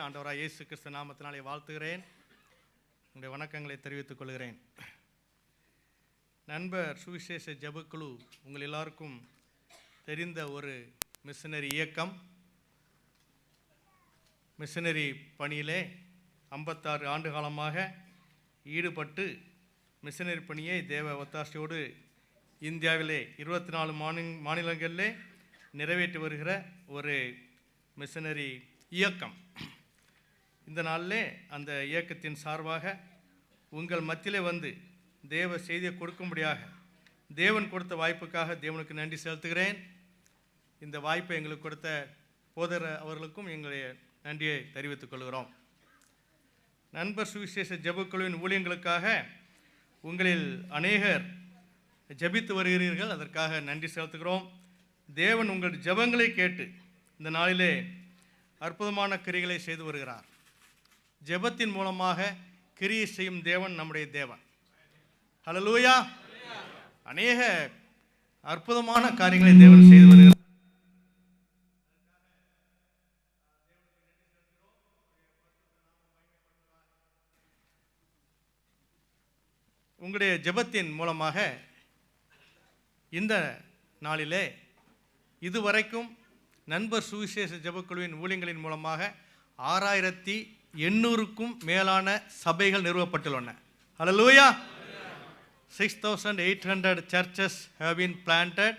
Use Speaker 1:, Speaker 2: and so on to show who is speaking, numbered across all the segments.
Speaker 1: ஆண்டவராக இயேசு கிறிஸ்து நாமத்தினாலே வாழ்த்துகிறேன். உங்களுடைய வணக்கங்களை தெரிவித்துக் கொள்கிறேன். நண்பர் சுவிசேஷ ஜெபக்குழு உங்கள் எல்லாருக்கும் தெரிந்த ஒரு மிஷனரி இயக்கம். மிஷனரி பணியிலே 56 ஆண்டு காலமாக ஈடுபட்டு மிஷனரி பணியை தேவ ஒத்தாசையோடு இந்தியாவிலே 24 மாநிலங்களிலே நிறைவேற்றி வருகிற ஒரு மிஷனரி இயக்கம். இந்த நாளிலே அந்த இயக்கத்தின் சார்பாக உங்கள் மத்தியிலே வந்து தேவ செய்தியை கொடுக்கும்படியாக தேவன் கொடுத்த வாய்ப்புக்காக தேவனுக்கு நன்றி செலுத்துகிறேன். இந்த வாய்ப்பை எங்களுக்கு கொடுத்த போதர் அவர்களுக்கும் எங்களுடைய நன்றியை தெரிவித்துக் கொள்கிறோம். நண்பர் சுவிசேஷ ஜெபக்குழுவின் ஊழியங்களுக்காக உங்களில் அநேகர் ஜெபித்து வருகிறீர்கள். அதற்காக நன்றி செலுத்துகிறோம். தேவன் உங்கள் ஜெபங்களை கேட்டு இந்த நாளிலே அற்புதமான கிரிகளை செய்து வருகிறார். ஜெபத்தின் மூலமாக கிரியை செய்யும் தேவன் நம்முடைய தேவன். ஹல்லேலூயா. அநேக அற்புதமான காரியங்களை தேவன் செய்து வருகிறார். உங்களுடைய ஜெபத்தின் மூலமாக இந்த நாளிலே இதுவரைக்கும் நண்பர் சுவிசேஷ ஜெபக்குழுவின் ஊழியங்களின் மூலமாக 6800க்கும் மேலான சபைகள் நிறுவப்பட்டுள்ளன. ஹல்லேலூயா. 6800 churches have been planted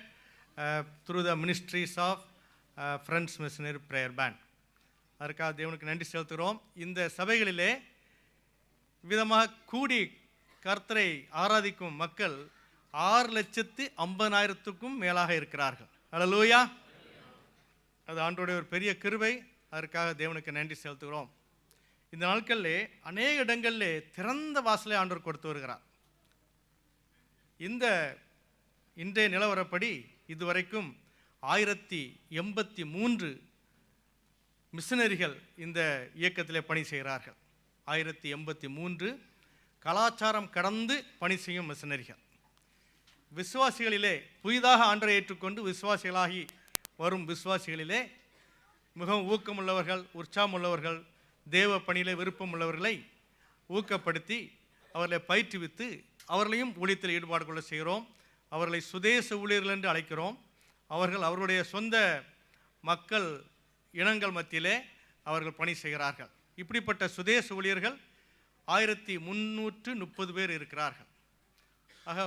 Speaker 1: through the ministries of Friends Missionary Prayer Band. அதற்காக தேவனுக்கு நன்றி செலுத்துகிறோம். இந்த சபைகளிலே விதமாக கூடி கர்த்தரை ஆராதிக்கும் மக்கள் 6,50,000க்கும் மேலாக இருக்கிறார்கள். ஹல்லேலூயா. அது ஆண்டவருடைய ஒரு பெரிய கிருபை. அதற்காக தேவனுக்கு நன்றி செலுத்துகிறோம். இந்த நாட்களிலே அநேக இடங்களிலே திறந்த வாசலை ஆண்டவர் கொடுத்து வருகிறார். இன்றைய நிலவரப்படி இதுவரைக்கும் 1083 மிஷனரிகள் இந்த இயக்கத்திலே பணி செய்கிறார்கள். 1083 கலாச்சாரம் கடந்து பணி செய்யும் மிஷனரிகள். விசுவாசிகளிலே புதிதாக ஆண்டவரை ஏற்றுக்கொண்டு விசுவாசிகளாகி வரும் விசுவாசிகளிலே மிகவும் ஊக்கமுள்ளவர்கள், உற்சாகமுள்ளவர்கள், தேவ பணியிலே விருப்பம் உள்ளவர்களை ஊக்கப்படுத்தி அவர்களை பயிற்றுவித்து அவர்களையும் ஊழியத்தில் ஈடுபாடு கொள்ள செய்கிறோம். அவர்களை சுதேச ஊழியர்கள் என்று அழைக்கிறோம். அவர்களுடைய சொந்த மக்கள் இனங்கள் மத்தியிலே அவர்கள் பணி செய்கிறார்கள். இப்படிப்பட்ட சுதேச ஊழியர்கள் 1330 பேர் இருக்கிறார்கள். ஆக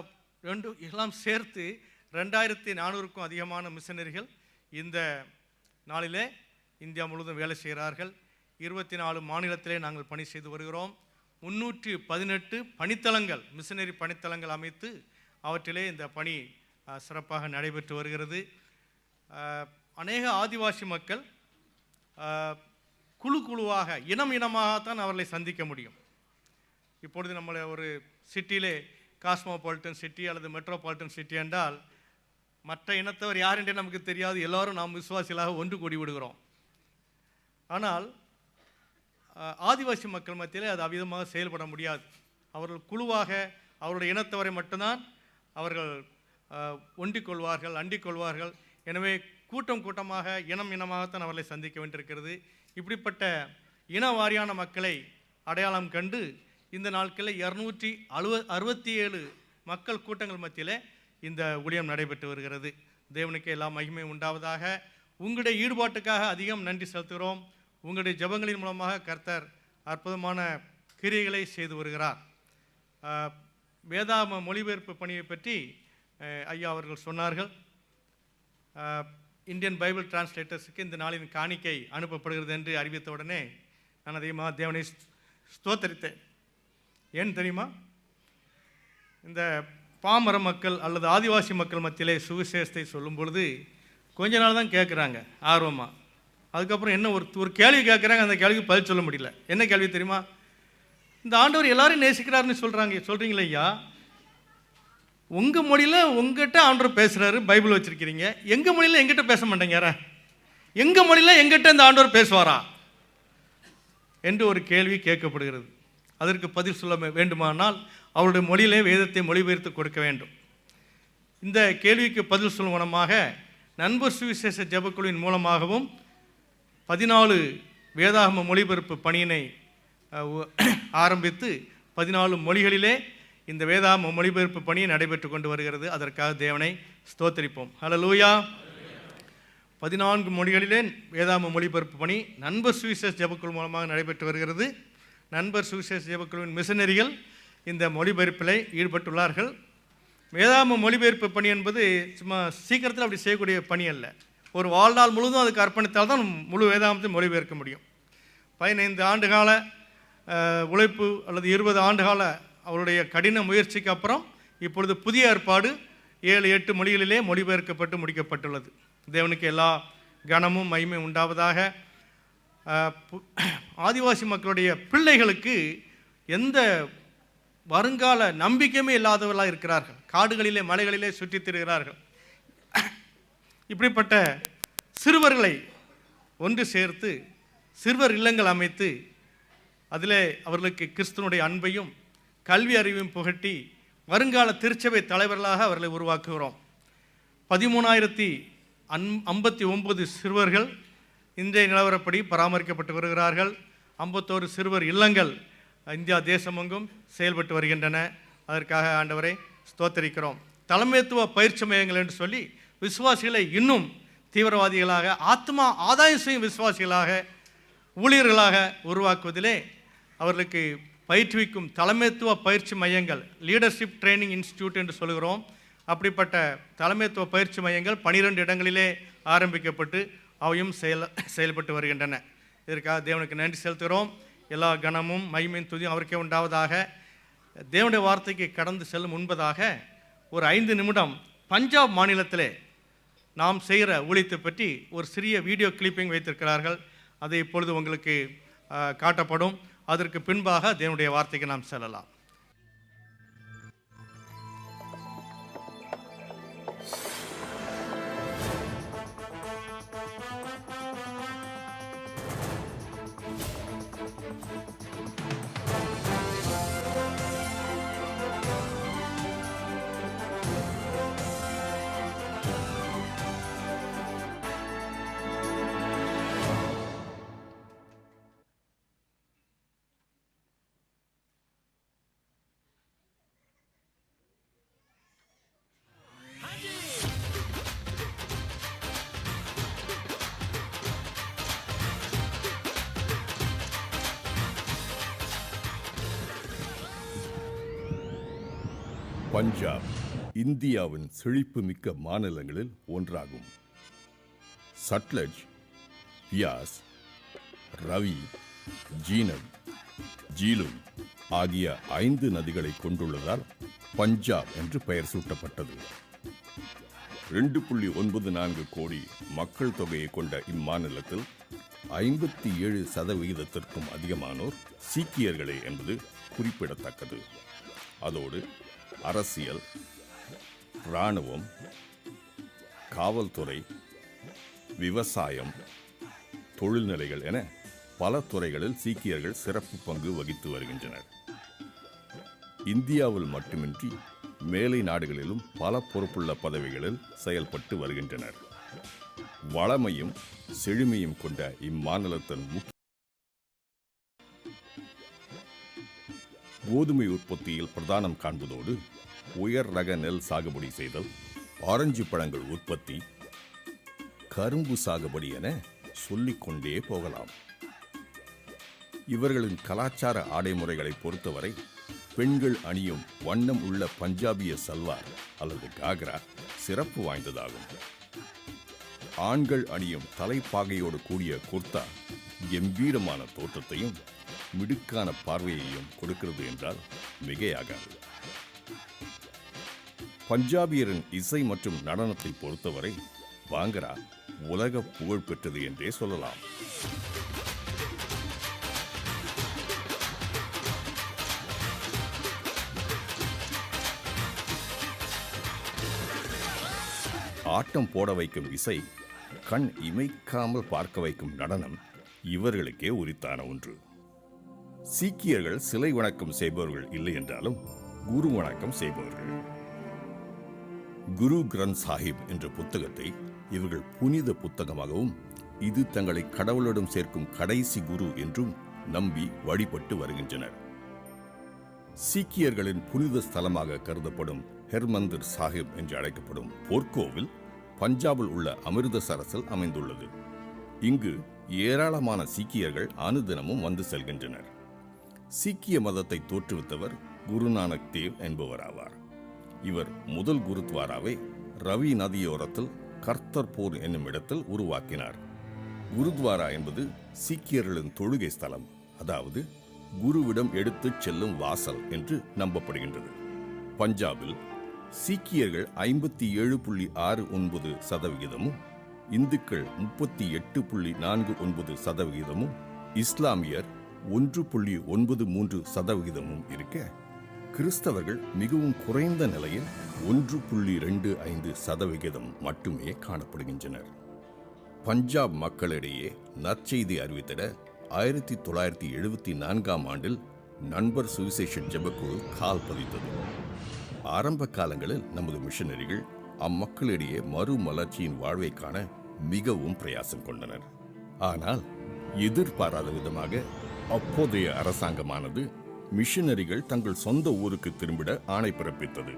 Speaker 1: எல்லாம் சேர்த்து 2400க்கும் அதிகமான மிஷனரிகள் இந்த நாளிலே இந்தியா முழுவதும் வேலை செய்கிறார்கள். 24 மாநிலத்திலே நாங்கள் பணி செய்து வருகிறோம். 318 பணித்தளங்கள், மிஷனரி பணித்தளங்கள் அமைத்து அவற்றிலே இந்த பணி சிறப்பாக நடைபெற்று வருகிறது. அநேக ஆதிவாசி மக்கள் குழுவாக இனமாகத்தான் அவர்களை சந்திக்க முடியும். இப்பொழுது நம்மளை ஒரு சிட்டியிலே காஸ்மோபாலிட்டன் சிட்டி அல்லது மெட்ரோபாலிட்டன் சிட்டி என்றால் மற்ற இனத்தவர் யார் என்றே நமக்கு தெரியாது. எல்லோரும் நாம் விசுவாசிகளாக ஒன்று கூடி விடுகிறோம். ஆனால் ஆதிவாசி மக்கள் மத்தியிலே அது அவ்விதமாக செயல்பட முடியாது. அவர்கள் குழுவாக அவருடைய இனத்தவரை மட்டும்தான் அவர்கள் ஒண்டிக் கொள்வார்கள், அண்டிக் கொள்வார்கள். எனவே கூட்டமாக இனமாகத்தான் அவர்களை சந்திக்க வேண்டியிருக்கிறது. இப்படிப்பட்ட இன வாரியான மக்களை அடையாளம் கண்டு இந்த நாட்களில் 267 மக்கள் கூட்டங்கள் மத்தியிலே இந்த ஊழியம் நடைபெற்று வருகிறது. தேவனுக்கு எல்லா மகிமை உண்டாவதாக. உங்களுடைய ஈடுபாட்டுக்காக அதிகம் நன்றி செலுத்துகிறோம். உங்களுடைய ஜெபங்களின் மூலமாக கர்த்தர் அற்புதமான கிரியைகளை செய்து வருகிறார். வேதாம மொழிபெயர்ப்பு பணியை பற்றி ஐயா அவர்கள் சொன்னார்கள். இந்தியன் பைபிள் டிரான்ஸ்லேட்டர்ஸுக்கு இந்த நாளின் காணிக்கை அனுப்பப்படுகிறது என்று அறிவித்தவுடனே நான் அதிகமாக தேவனை ஸ்தோத்தரித்தேன். ஏன் தெரியுமா? இந்த பாமர மக்கள் அல்லது ஆதிவாசி மக்கள் மத்தியிலே சுவிசேஷத்தை சொல்லும் பொழுது கொஞ்ச நாள் தான் கேட்குறாங்க ஆர்வமாக. அதுக்கப்புறம் என்ன ஒரு கேள்வி கேட்குறாங்க. அந்த கேள்விக்கு பதில் சொல்ல முடியல. என்ன கேள்வி தெரியுமா? இந்த ஆண்டவர் எல்லாரும் நேசிக்கிறாருன்னு சொல்கிறீங்களே ஐயா, உங்கள் மொழியில் உங்ககிட்ட ஆண்டவர் பேசுகிறாரு, பைபிள் வச்சுருக்கிறீங்க. எங்கள் மொழியில் எங்கிட்ட பேச மாட்டேங்கிறாரா? எங்கள் மொழியில் எங்கிட்ட இந்த ஆண்டவர் பேசுவாரா என்று ஒரு கேள்வி கேட்கப்படுகிறது. அதற்கு பதில் சொல்ல வேண்டுமானால் அவருடைய மொழியிலே வேதத்தை மொழிபெயர்த்து கொடுக்க வேண்டும். இந்த கேள்விக்கு பதில் சொல்லும் விதமாக நண்பர் சுவிசேஷ ஜெபக்குழுவின் மூலமாகவும் 14 வேதாகம மொழிபெயர்ப்பு பணியினை ஆரம்பித்து 14 மொழிகளிலே இந்த வேதாகம மொழிபெயர்ப்பு பணி நடைபெற்று கொண்டு வருகிறது. அதற்காக தேவனை ஸ்தோத்திரிப்போம். ஹல்லேலூயா. 14 மொழிகளிலே வேதாகம மொழிபெயர்ப்பு பணி நண்பர் சுவிசேஷ ஜெபக்குழு மூலமாக நடைபெற்று வருகிறது. நண்பர் சுவிசேஷ ஜெபக்குழுவின் மிஷனரிகள் இந்த மொழிபெயர்ப்பில் ஈடுபட்டுள்ளார்கள். வேதாகம மொழிபெயர்ப்பு பணி என்பது சும்மா சீக்கிரத்தில் அப்படி செய்யக்கூடிய பணி அல்ல. ஒரு வாழ்நாள் முழுவதும் அதுக்கு அர்ப்பணித்தால் தான் முழு வேதாகமத்தை மொழிபெயர்க்க முடியும். 15 ஆண்டுகால உழைப்பு அல்லது 20 ஆண்டுகால அவருடைய கடின முயற்சிக்கு அப்புறம் இப்பொழுது புதிய ஏற்பாடு 7-8 மொழிகளிலே மொழிபெயர்க்கப்பட்டு முடிக்கப்பட்டுள்ளது. தேவனுக்கு எல்லா கனமும் மகிமையும் உண்டாவதாக. ஆதிவாசி மக்களுடைய பிள்ளைகளுக்கு எந்த வருங்கால நம்பிக்கையுமே இல்லாதவர்களாக இருக்கிறார்கள். காடுகளிலே மலைகளிலே சுற்றித் திரிகிறார்கள். இப்படிப்பட்ட சிறுவர்களை ஒன்று சேர்த்து சிறுவர் இல்லங்கள் அமைத்து அதிலே அவர்களுக்கு கிறிஸ்துவனுடைய அன்பையும் கல்வி அறிவையும் புகட்டி வருங்கால திருச்சபை தலைவர்களாக அவர்களை உருவாக்குகிறோம். 13,059 சிறுவர்கள் இன்றைய நிலவரப்படி பராமரிக்கப்பட்டு வருகிறார்கள். 51 சிறுவர் இல்லங்கள் இந்தியா தேசமெங்கும் செயல்பட்டு வருகின்றன. அதற்காக ஆண்டவரை ஸ்தோத்தரிக்கிறோம். தலைமைத்துவ பயிற்சி மையங்கள் என்று சொல்லி விசுவாசிகளை இன்னும் தீவிரவாதிகளாக, ஆத்மா ஆதாயம் செய்யும் விசுவாசிகளாக, ஊழியர்களாக உருவாக்குவதிலே அவர்களுக்கு பயிற்றுவிக்கும் தலைமைத்துவ பயிற்சி மையங்கள், லீடர்ஷிப் ட்ரைனிங் இன்ஸ்டிடியூட் என்று சொல்கிறோம். அப்படிப்பட்ட தலைமைத்துவ பயிற்சி மையங்கள் 12 இடங்களிலே ஆரம்பிக்கப்பட்டு அவையும் செயல்பட்டு வருகின்றன. இதற்காக தேவனுக்கு நன்றி செலுத்துகிறோம். எல்லா கனமும் மகிமையும் துதியும் அவருக்கே உண்டாவதாக. தேவனுடைய வார்த்தைக்கு கடந்து செல்லும் முன்பதாக ஒரு 5 நிமிடம் பஞ்சாப் மாநிலத்திலே நாம் செய்கிற ஊழியத்தை பற்றி ஒரு சிறிய வீடியோ கிளிப்பிங் வைத்திருக்கிறார்கள். அது இப்பொழுது உங்களுக்கு காட்டப்படும். அதற்கு பின்பாக தேவனுடைய வார்த்தைக்கு நாம் செல்லலாம்.
Speaker 2: பஞ்சாப் இந்தியாவின் செழிப்புமிக்க மாநிலங்களில் ஒன்றாகும். சட்லஜ், பியாஸ், ரவி, ஜீனப், ஜீலும் ஆகிய 5 நதிகளை கொண்டுள்ளதால் பஞ்சாப் என்று பெயர் சூட்டப்பட்டது. 2.94 கோடி மக்கள் தொகையை கொண்ட இம்மாநிலத்தில் 57% அதிகமானோர் சீக்கியர்களே என்பது குறிப்பிடத்தக்கது. அதோடு அரசியல், இராணுவம், காவல்துறை, விவசாயம், தொழில்நிலைகள் என பல துறைகளில் சீக்கியர்கள் சிறப்பு பங்கு வகித்து வருகின்றனர். இந்தியாவில் மட்டுமின்றி மேலை நாடுகளிலும் பல பொறுப்புள்ள பதவிகளில் செயல்பட்டு வருகின்றனர். வளமையும் செழுமையும் கொண்ட இம்மாநிலத்தின் கோதுமை உற்பத்தியில் பிரதானம் காண்பதோடு உயர் ரக நெல் சாகுபடி செய்தல், ஆரஞ்சு பழங்கள் உற்பத்தி, கரும்பு சாகுபடி என சொல்லிக்கொண்டே போகலாம். இவர்களின் கலாச்சார ஆடை முறைகளை பொறுத்தவரை பெண்கள் அணியும் வண்ணம் உள்ள பஞ்சாபிய சல்வார் அல்லது காக்ரா சிறப்பு வாய்ந்ததாகும். ஆண்கள் அணியும் தலைப்பாகையோடு கூடிய குர்தா கம்பீரமான தோற்றத்தையும் மிடுக்கான பார்வையையும் கொடுக்கிறது என்றால் மிகையாகாது. பஞ்சாபியரின் இசை மற்றும் நடனத்தை பொறுத்தவரை பாங்கரா உலக புகழ் பெற்றது என்றே சொல்லலாம். ஆட்டம் போட வைக்கும் இசை, கண் இமைக்காமல் பார்க்க வைக்கும் நடனம் இவர்களுக்கே உரித்தான ஒன்று. சீக்கியர்கள் சிலை வணக்கம் செய்பவர்கள் இல்லை என்றாலும் குரு வணக்கம் செய்பவர்கள். குரு கிரந்த் சாஹிப் என்ற புத்தகத்தை இவர்கள் புனித புத்தகமாகவும் இது தங்களை கடவுளிடம் சேர்க்கும் கடைசி குரு என்றும் நம்பி வழிபட்டு வருகின்றனர். சீக்கியர்களின் புனித ஸ்தலமாக கருதப்படும் ஹெர்மந்திர் சாஹிப் என்று அழைக்கப்படும் போர்க்கோவில் பஞ்சாபில் உள்ள அமிர்தசரஸில் அமைந்துள்ளது. இங்கு ஏராளமான சீக்கியர்கள் அனுதினமும் வந்து செல்கின்றனர். சீக்கிய மதத்தை தோற்றுவித்தவர் குருநானக் தேவ் என்பவராவார். இவர் முதல் குருத்வாராவை ரவி நதியோரத்தில் கர்த்தர்பூர் என்னும் இடத்தில் உருவாக்கினார். குருத்வாரா என்பது சீக்கியர்களின் தொழுகை ஸ்தலம், அதாவது குருவிடம் எடுத்துச் செல்லும் வாசல் என்று நம்பப்படுகின்றது. பஞ்சாபில் சீக்கியர்கள் 57.69%, இந்துக்கள் 38.49%, இஸ்லாமியர் 1.93% இருக்க, கிறிஸ்தவர்கள் மிகவும் குறைந்த நிலையில் 1.25% மட்டுமே காணப்படுகின்றனர். பஞ்சாப் மக்களிடையே நற்செய்தி அறிவித்திட 1974 ஆண்டில் நண்பர் சுவிசேஷ ஜெபக்குழு கால் பதித்தது. ஆரம்ப காலங்களில் நமது மிஷனரிகள் அம்மக்களிடையே மறுமலர்ச்சியின் வாழ்வை காண மிகவும் பிரயாசம் கொண்டனர். ஆனால் எதிர்பாராத விதமாக அப்போதைய அரசாங்கமானது மிஷனரிகள் தங்கள் சொந்த ஊருக்கு திரும்பிட ஆணை பிறப்பித்தது.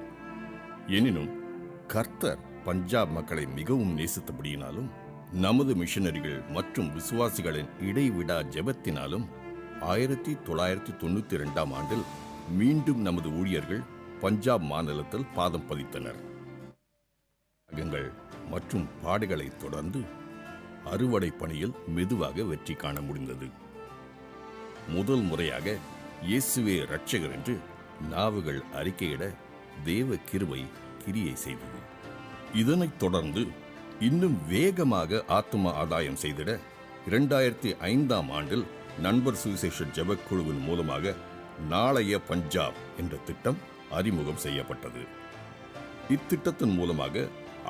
Speaker 2: எனினும் கர்த்தர் பஞ்சாப் மக்களை மிகவும் நேசித்தபடியினாலும் நமது மிஷனரிகள் மற்றும் விசுவாசிகளின் இடைவிடா ஜெபத்தினாலும் 1992 ஆண்டில் மீண்டும் நமது ஊழியர்கள் பஞ்சாப் மாநிலத்தில் பாதம் பதித்தனர். மற்றும் பாடுகளை தொடர்ந்து அறுவடை பணியில் மெதுவாக வெற்றி காண முடிந்தது. முதல் முறையாக இயேசுவே இரட்சகர் என்று நாவுகள் அறிக்கையிட தேவ கிருபை கிரியை செய்தது. இதனைத் தொடர்ந்து இன்னும் வேகமாக ஆத்தும ஆதாயம் செய்திட 2005 ஆண்டில் நண்பர் சுவிசேஷ ஜெபக்குழுவின் மூலமாக நாளைய பஞ்சாப் என்ற திட்டம் அறிமுகம் செய்யப்பட்டது. இத்திட்டத்தின் மூலமாக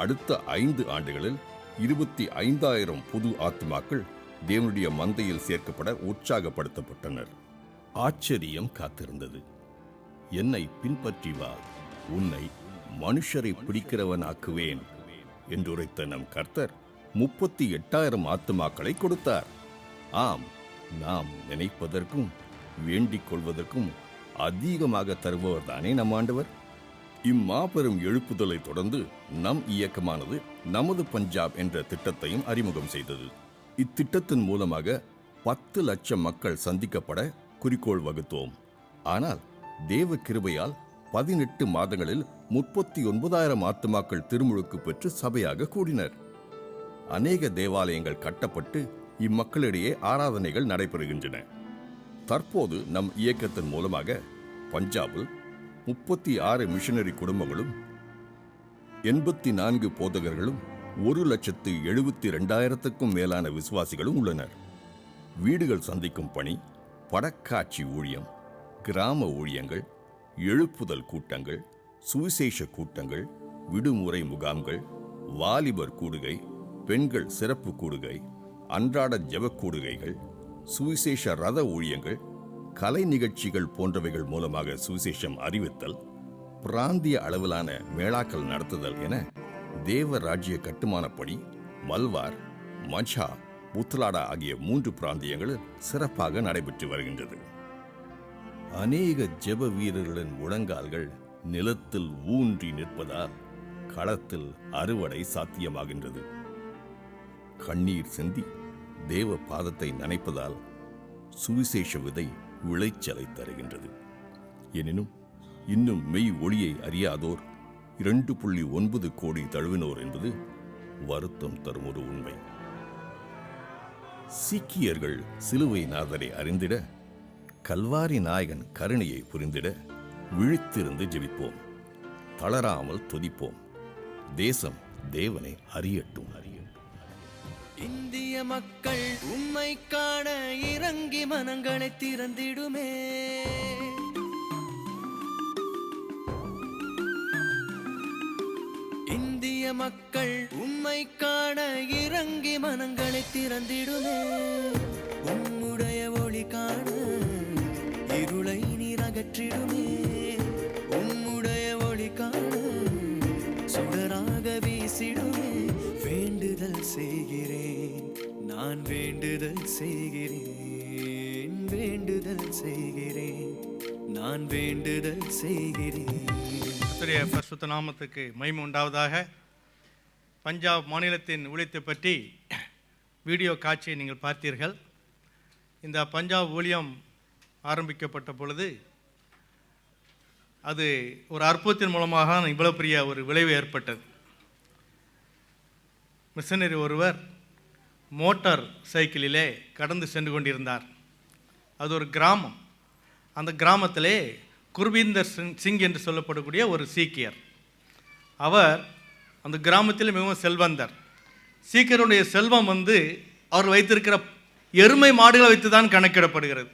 Speaker 2: அடுத்த 5 ஆண்டுகளில் 25,000 புது ஆத்துமாக்கள் தேவனுடைய மந்தையில் சேர்க்கப்பட உற்சாகப்படுத்தப்பட்டனர். ஆச்சரியம் காத்திருந்தது. என்னை பின்பற்றி வா, உன்னை மனுஷரை பிடிக்கிறவனாக்குவேன் என்றுரைத்த நம் கர்த்தர் 38,000 ஆத்துமாக்களை கொடுத்தார். ஆம், நாம் நினைப்பதற்கும் வேண்டிக் கொள்வதற்கும் அதிகமாக தருபவர்தானே நம் ஆண்டவர். இம்மாபெரும் எழுப்புதலை தொடர்ந்து நம் இயக்கமானது நமது பஞ்சாப் என்ற திட்டத்தையும் அறிமுகம் செய்தது. இத்திட்டத்தின் மூலமாக 10 லட்சம் மக்கள் சந்திக்கப்பட குறிக்கோள் வகுத்தோம். ஆனால் தேவ கிருபையால் 18 மாதங்களில் 39,000 ஆத்துமாக்கள் திருமுழுக்கு பெற்று சபையாக கூடினர். அநேக தேவாலயங்கள் கட்டப்பட்டு இம்மக்களிடையே ஆராதனைகள் நடைபெறுகின்றன. தற்போது நம் இயக்கத்தின் மூலமாக பஞ்சாபில் 36 மிஷனரி குடும்பங்களும் 84 போதகர்களும் 1,72,200 மேலான விசுவாசிகளும் உள்ளனர். வீடுகள் சந்திக்கும் பணி, படக்காட்சி ஊழியம், கிராம ஊழியங்கள், எழுப்புதல் கூட்டங்கள், சுவிசேஷ கூட்டங்கள், விடுமுறை முகாம்கள், வாலிபர் கூடுகை, பெண்கள் சிறப்பு கூடுகை, அன்றாட ஜெப கூடுகைகள், சுவிசேஷ ரத ஊழியங்கள், கலை நிகழ்ச்சிகள் போன்றவைகள் மூலமாக சுவிசேஷம் அறிவித்தல், பிராந்திய அளவிலான மேளாக்கள் நடத்துதல் என தேவ ராஜ்ய கட்டுமானப்படி மல்வார், மஞ்சா, புத்லாடா ஆகிய 3 பிராந்தியங்களில் சிறப்பாக நடைபெற்று வருகின்றது. அநேக ஜெப வீரர்களின் முழங்கால்கள் நிலத்தில் ஊன்றி நிற்பதால் களத்தில் அறுவடை சாத்தியமாகின்றது. கண்ணீர் சிந்தி தேவ பாதத்தை நனைப்பதால் சுவிசேஷ விதை விளைச்சலை தருகின்றது. எனினும் இன்னும் மெய் ஒளியை அறியாதோர் 2.9 கோடி தழுவினோர் என்பது வருத்தம் தரும் ஒரு உண்மை. சீக்கியர்கள் சிலுவை நாதரை அறிந்திட, கல்வாரி நாயகன் கருணையை புரிந்திட விழித்திருந்து ஜெபிப்போம். தளராமல் துதிப்போம். தேசம் தேவனை அறியட்டும்.
Speaker 3: இந்திய மக்கள் உம்மை காண இறங்கி மனங்களை திறந்திடுமே. இந்திய மக்கள் உம்மை காண இறங்கி மனங்களை திறந்திடுமே. உம்முடைய ஒளி காண இருளை நீர் அகற்றிடுமே. உம்முடைய ஒளி காண சுடராக வீசிடுமே. வேண்டுதல் செய்கிறேன், நான் வேண்டுதல் செய்கிறேன், நான் வேண்டுதல் செய்கிறேன்.
Speaker 1: கர்த்தருடைய பரிசுத்த நாமத்துக்கு மகிமை உண்டாவதாக. பஞ்சாப் மாநிலத்தின் ஊழியத்தை பற்றி வீடியோ காட்சியை நீங்கள் பார்த்தீர்கள். இந்த பஞ்சாப் ஊழியம் ஆரம்பிக்கப்பட்ட பொழுது அது ஒரு அற்புதத்தின் மூலமாக இவ்வளவு பெரிய ஒரு விளைவு ஏற்பட்டது. மிஷனரி ஒருவர் மோட்டார் சைக்கிளிலே கடந்து சென்று கொண்டிருந்தார். அது ஒரு கிராமம். அந்த கிராமத்திலே குர்பீந்தர் சிங் என்று சொல்லப்படக்கூடிய ஒரு சீக்கியர். அவர் அந்த கிராமத்தில் மிகவும் செல்வந்தர். சீக்கியருடைய செல்வம் அவர் வைத்திருக்கிற எருமை மாடுகளை வைத்து தான் கணக்கிடப்படுகிறது.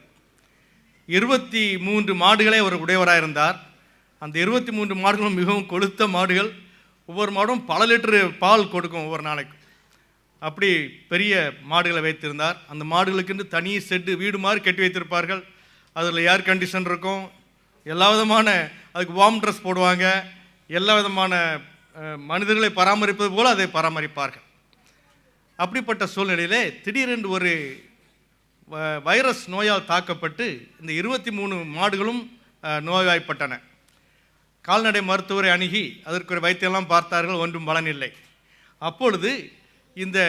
Speaker 1: 23 மாடுகளே அவர் உடையவராக இருந்தார். அந்த 23 மாடுகளும் மிகவும் கொழுத்த மாடுகள். ஒவ்வொரு மாடும் பல லிட்டரு பால் கொடுக்கும் ஒவ்வொரு நாளைக்கும். அப்படி பெரிய மாடுகளை வைத்திருந்தார். அந்த மாடுகளுக்கு தனி செட்டு வீடு மாதிரி கட்டி வைத்திருப்பார்கள். அதில் ஏர் கண்டிஷன் இருக்கும். எல்லா விதமான அதுக்கு வார்ம் ட்ரெஸ் போடுவாங்க. எல்லா விதமான மனிதர்களை பராமரிப்பது போல் அதை பராமரிப்பார்கள். அப்படிப்பட்ட சூழ்நிலையிலே திடீரென்று ஒரு வைரஸ் நோயால் தாக்கப்பட்டு இந்த 23 மாடுகளும் நோய்வாய்ப்பட்டன. கால்நடை மருத்துவரை அணுகி அதற்கு ஒரு வைத்தியெல்லாம் பார்த்தார்கள், ஒன்றும் பலனில்லை. அப்பொழுது இந்த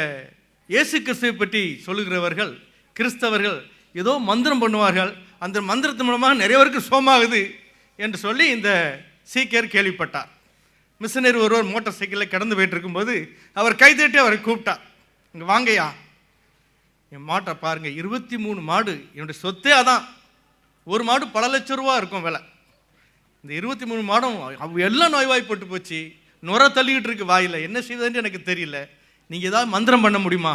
Speaker 1: இயேசு கிறிஸ்துவை பற்றி சொல்லுகிறவர்கள் கிறிஸ்தவர்கள் ஏதோ மந்திரம் பண்ணுவார்கள், அந்த மந்திரத்தின் மூலமாக நிறைய பேருக்கு சோமாகுது என்று சொல்லி இந்த சீக்கியர் கேள்விப்பட்டார். மிஷனரி ஒருவர் மோட்டார் சைக்கிளில் கடந்து போயிட்டு இருக்கும்போது அவர் கைதட்டி அவரை கூப்பிட்டார், இங்கே வாங்கய்யா, என் மாட்டை பாருங்கள், 23 மாடு, என்னுடைய சொத்தே அதான். ஒரு மாடு பல லட்சம் ரூபா இருக்கும் விலை. இந்த 23 மாடும் எல்லாம் நோய்வாய்ப்பட்டு போச்சு, நுர தள்ளிக்கிட்டு இருக்கு வாயில், என்ன செய்வதுன்னு எனக்கு தெரியல, நீங்கள் ஏதாவது மந்திரம் பண்ண முடியுமா?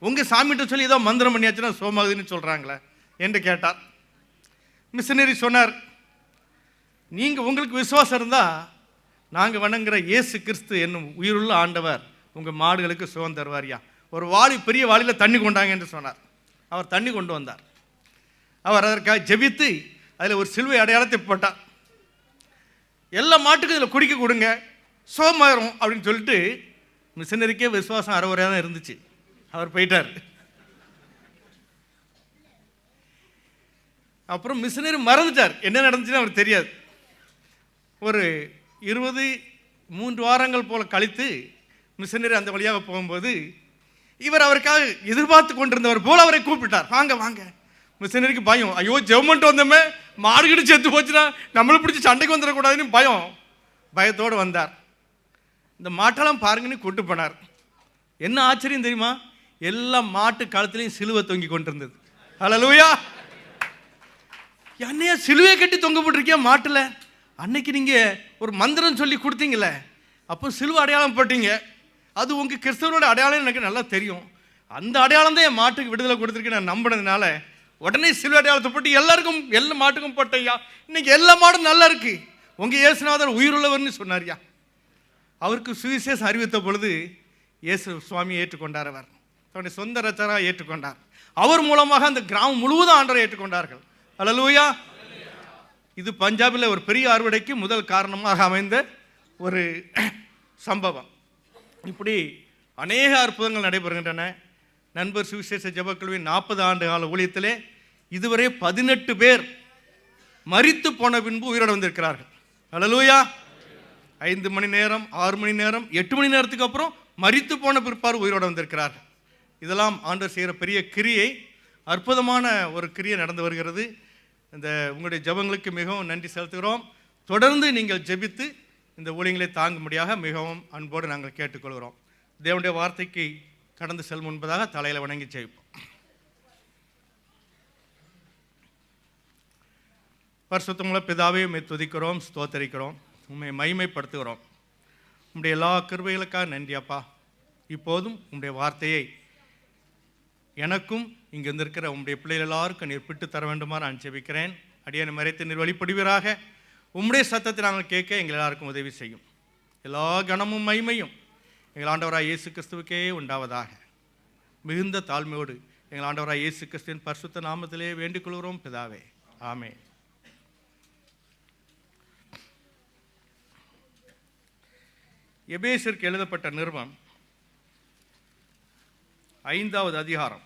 Speaker 1: உங்கள் சாமிகிட்ட சொல்லி ஏதாவது மந்திரம் பண்ணியாச்சுன்னா சோமாகுதுன்னு சொல்கிறாங்களே என்று கேட்டார். மிஷனரி சொன்னார், நீங்கள் உங்களுக்கு விசுவாசம் இருந்தால் நாங்கள் வணங்குற இயேசு கிறிஸ்து என்னும் உயிருள்ள ஆண்டவர் உங்கள் மாடுகளுக்கு சுகம் தருவாரியா. ஒரு வாளி, பெரிய வாளியில் தண்ணி கொண்டாங்க என்று சொன்னார். அவர் தண்ணி கொண்டு வந்தார். அவர் அதற்காக ஜெபித்து அதில் ஒரு சிலுவை அடையாளத்தை போட்டார். எல்லா மாட்டுக்கும் இதில் குடிக்க கொடுங்க, சோமாயிரும் அப்படின்னு சொல்லிட்டு மிஷனரிக்கே விசுவாசம் அறவுரையாக தான் இருந்துச்சு. அவர் போயிட்டார். அப்புறம் மிஷனரி மறந்துட்டார், என்ன நடந்துச்சுன்னு அவருக்கு தெரியாது. ஒரு 23 வாரங்கள் போல் கழித்து மிஷனரி அந்த வழியாக போகும்போது இவர் அவருக்காக எதிர்பார்த்து கொண்டிருந்தவர் போல் அவரை கூப்பிட்டார், வாங்க வாங்க. மிஷனரிக்கு பயம், ஐயோ ஜெவமெண்ட் வந்தோமே, மாடுகிட்டு செத்து போச்சுன்னா நம்மளை பிடிச்சி சண்டைக்கு வந்துடக்கூடாதுன்னு பயத்தோடு வந்தார். இந்த மாட்டெல்லாம் பாருங்கன்னு கூட்டு போனார். என்ன ஆச்சரியம் தெரியுமா? எல்லா மாட்டு காலத்திலையும் சிலுவை தொங்கி கொண்டிருந்தது. ஹல்லேலூயா! என்னையா சிலுவை கட்டி தொங்க போட்டிருக்கியா மாட்டில்? அன்னைக்கு நீங்கள் ஒரு மந்திரம் சொல்லி கொடுத்தீங்களே, அப்போ சிலுவை அடையாளம் போட்டீங்க, அது உங்கள் கிறிஸ்தவனோட அடையாளம் எனக்கு நல்லா தெரியும். அந்த அடையாளம் தான் என் மாட்டுக்கு விடுதலை கொடுத்துருக்கு நான் நம்பினதுனால உடனே சிலுவை அடையாளத்தை போட்டு எல்லாருக்கும் எல்லா மாட்டுக்கும் போட்டையா. இன்னைக்கு எல்லா மாடும் நல்லா இருக்கு, உங்கள் இயேசுநாதர் உயிருள்ளவர்னு சொன்னார்யா. அவருக்கு சுவிசேஷம் அறிவித்த பொழுது இயேசு சுவாமியை ஏற்றுக்கொண்டார். அவர் தன்னுடைய சொந்த ரச்சராக ஏற்றுக்கொண்டார். அவர் மூலமாக அந்த கிராமம் முழுவதும் ஆண்டரை ஏற்றுக்கொண்டார்கள். ஹல்லேலூயா! இது பஞ்சாபில் ஒரு பெரிய அறுவடைக்கு முதல் காரணமாக அமைந்த ஒரு சம்பவம். இப்படி அநேக அற்புதங்கள் நடைபெறுகின்றன. நண்பர் சுவிசேஷ ஜெபக்குழுவின் 40 ஆண்டு கால ஊழியத்திலே இதுவரை 18 பேர் மரித்து போன பின்பு உயிரோடு வந்திருக்கிறார்கள். ஹல்லேலூயா! 5 மணி நேரம், 6 மணி நேரம், 8 மணி நேரத்துக்கு அப்புறம் மரித்து போன பிற்பாடு உயிரோடு வந்திருக்கிறார்கள். இதெல்லாம் ஆண்டவர் செய்கிற பெரிய கிரியை, அற்புதமான ஒரு கிரியை நடந்து வருகிறது. இந்த உங்களுடைய ஜெபங்களுக்கு மிகவும் நன்றி செலுத்துகிறோம். தொடர்ந்து நீங்கள் ஜெபித்து இந்த ஊழியங்களை தாங்கும்படியாக மிகவும் அன்போடு நாங்கள் கேட்டுக்கொள்கிறோம். தேவனுடைய வார்த்தைக்கு கடந்து செல்லும் முன்பதாக தலையில் வணங்கி ஜெபிப்போம். பரிசுத்தமுள்ள பிதாவே, உம்மை துதிக்கிறோம், ஸ்தோத்தரிக்கிறோம், உம்மை மகிமைப்படுத்துகிறோம். உம்முடைய எல்லா கிருபைகளுக்காக நன்றி அப்பா. இப்போதும் உம்முடைய வார்த்தையை எனக்கும் இங்கே இருந்திருக்கிற உம்முடைய பிள்ளைகள் எல்லாருக்கும் நீர் பிட்டு தர வேண்டுமா நான் ஜெபிக்கிறேன். அடியேனை மறைத்து நீர் வழிபடுவீராக. உம்முடைய சத்தத்தை நாங்கள் கேட்க எங்கள் எல்லாருக்கும் உதவி செய்யும். எல்லா கனமும் மகிமையும் எங்கள் ஆண்டவராக இயேசு கிறிஸ்துவுக்கே உண்டாவதாக. மிகுந்த தாழ்மையோடு எங்கள் ஆண்டவராக இயேசு கிறிஸ்துவின் பரிசுத்த நாமத்திலே வேண்டிக் கொள்கிறோம் பிதாவே, ஆமென். எபேசியருக்கு எழுதப்பட்ட நிருபம் 5வது அதிகாரம்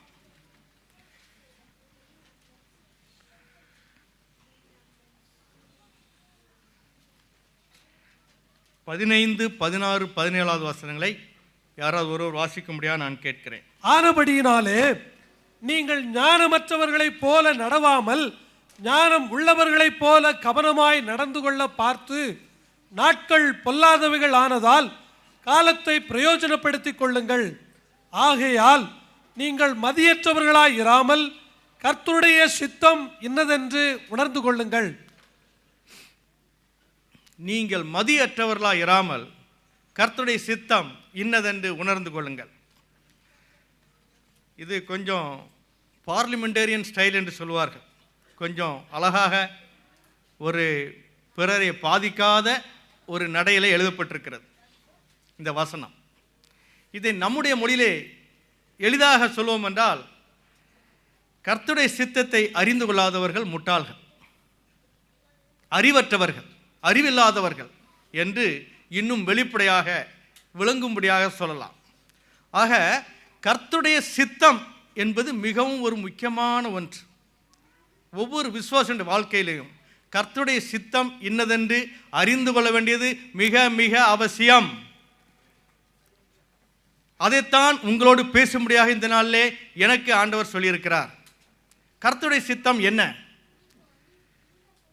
Speaker 1: 15, 16, 17 வசனங்களை யாராவது ஒருவர் வாசிக்க முடியாது நான் கேட்கிறேன்.
Speaker 4: ஆனபடியினாலே நீங்கள் ஞானமற்றவர்களைப் போல நடவாமல் ஞானம் உள்ளவர்களைப் போல கவனமாய் நடந்து கொள்ள பார்த்து, நாட்கள் பொல்லாதவைகள் ஆனதால் காலத்தை பிரயோஜனப்படுத்திக் கொள்ளுங்கள். ஆகையால் நீங்கள் மதியற்றவர்களாய் இராமல் கர்த்தருடைய சித்தம் இன்னதென்று உணர்ந்து கொள்ளுங்கள்.
Speaker 1: நீங்கள் மதியற்றவர்களாய் இராமல் கர்த்தருடைய சித்தம் இன்னதென்று உணர்ந்து கொள்ளுங்கள். இது கொஞ்சம் பார்லிமெண்டேரியன் ஸ்டைல் என்று சொல்வார்கள். கொஞ்சம் அழகாக ஒரு பிறரை பாதிக்காத ஒரு நடையிலே எழுதப்பட்டிருக்கிறது இந்த வசனம். இதை நம்முடைய மொழியிலே எளிதாக சொல்வோம் என்றால், கர்த்தருடைய சித்தத்தை அறிந்து கொள்ளாதவர்கள் முட்டாள்கள், அறிவற்றவர்கள், அறிவில்லாதவர்கள் என்று இன்னும் வெளிப்படையாக விளங்கும்படியாக சொல்லலாம். ஆக கர்த்தருடைய சித்தம் என்பது மிகவும் ஒரு முக்கியமான ஒன்று. ஒவ்வொரு விசுவாச வாழ்க்கையிலையும் கர்த்தருடைய சித்தம் இன்னதென்று அறிந்து கொள்ள வேண்டியது மிக மிக அவசியம். அதைத்தான் உங்களோடு பேசும்படியாக இந்த நாளிலே எனக்கு ஆண்டவர் சொல்லியிருக்கிறார். கர்த்தருடைய சித்தம் என்ன?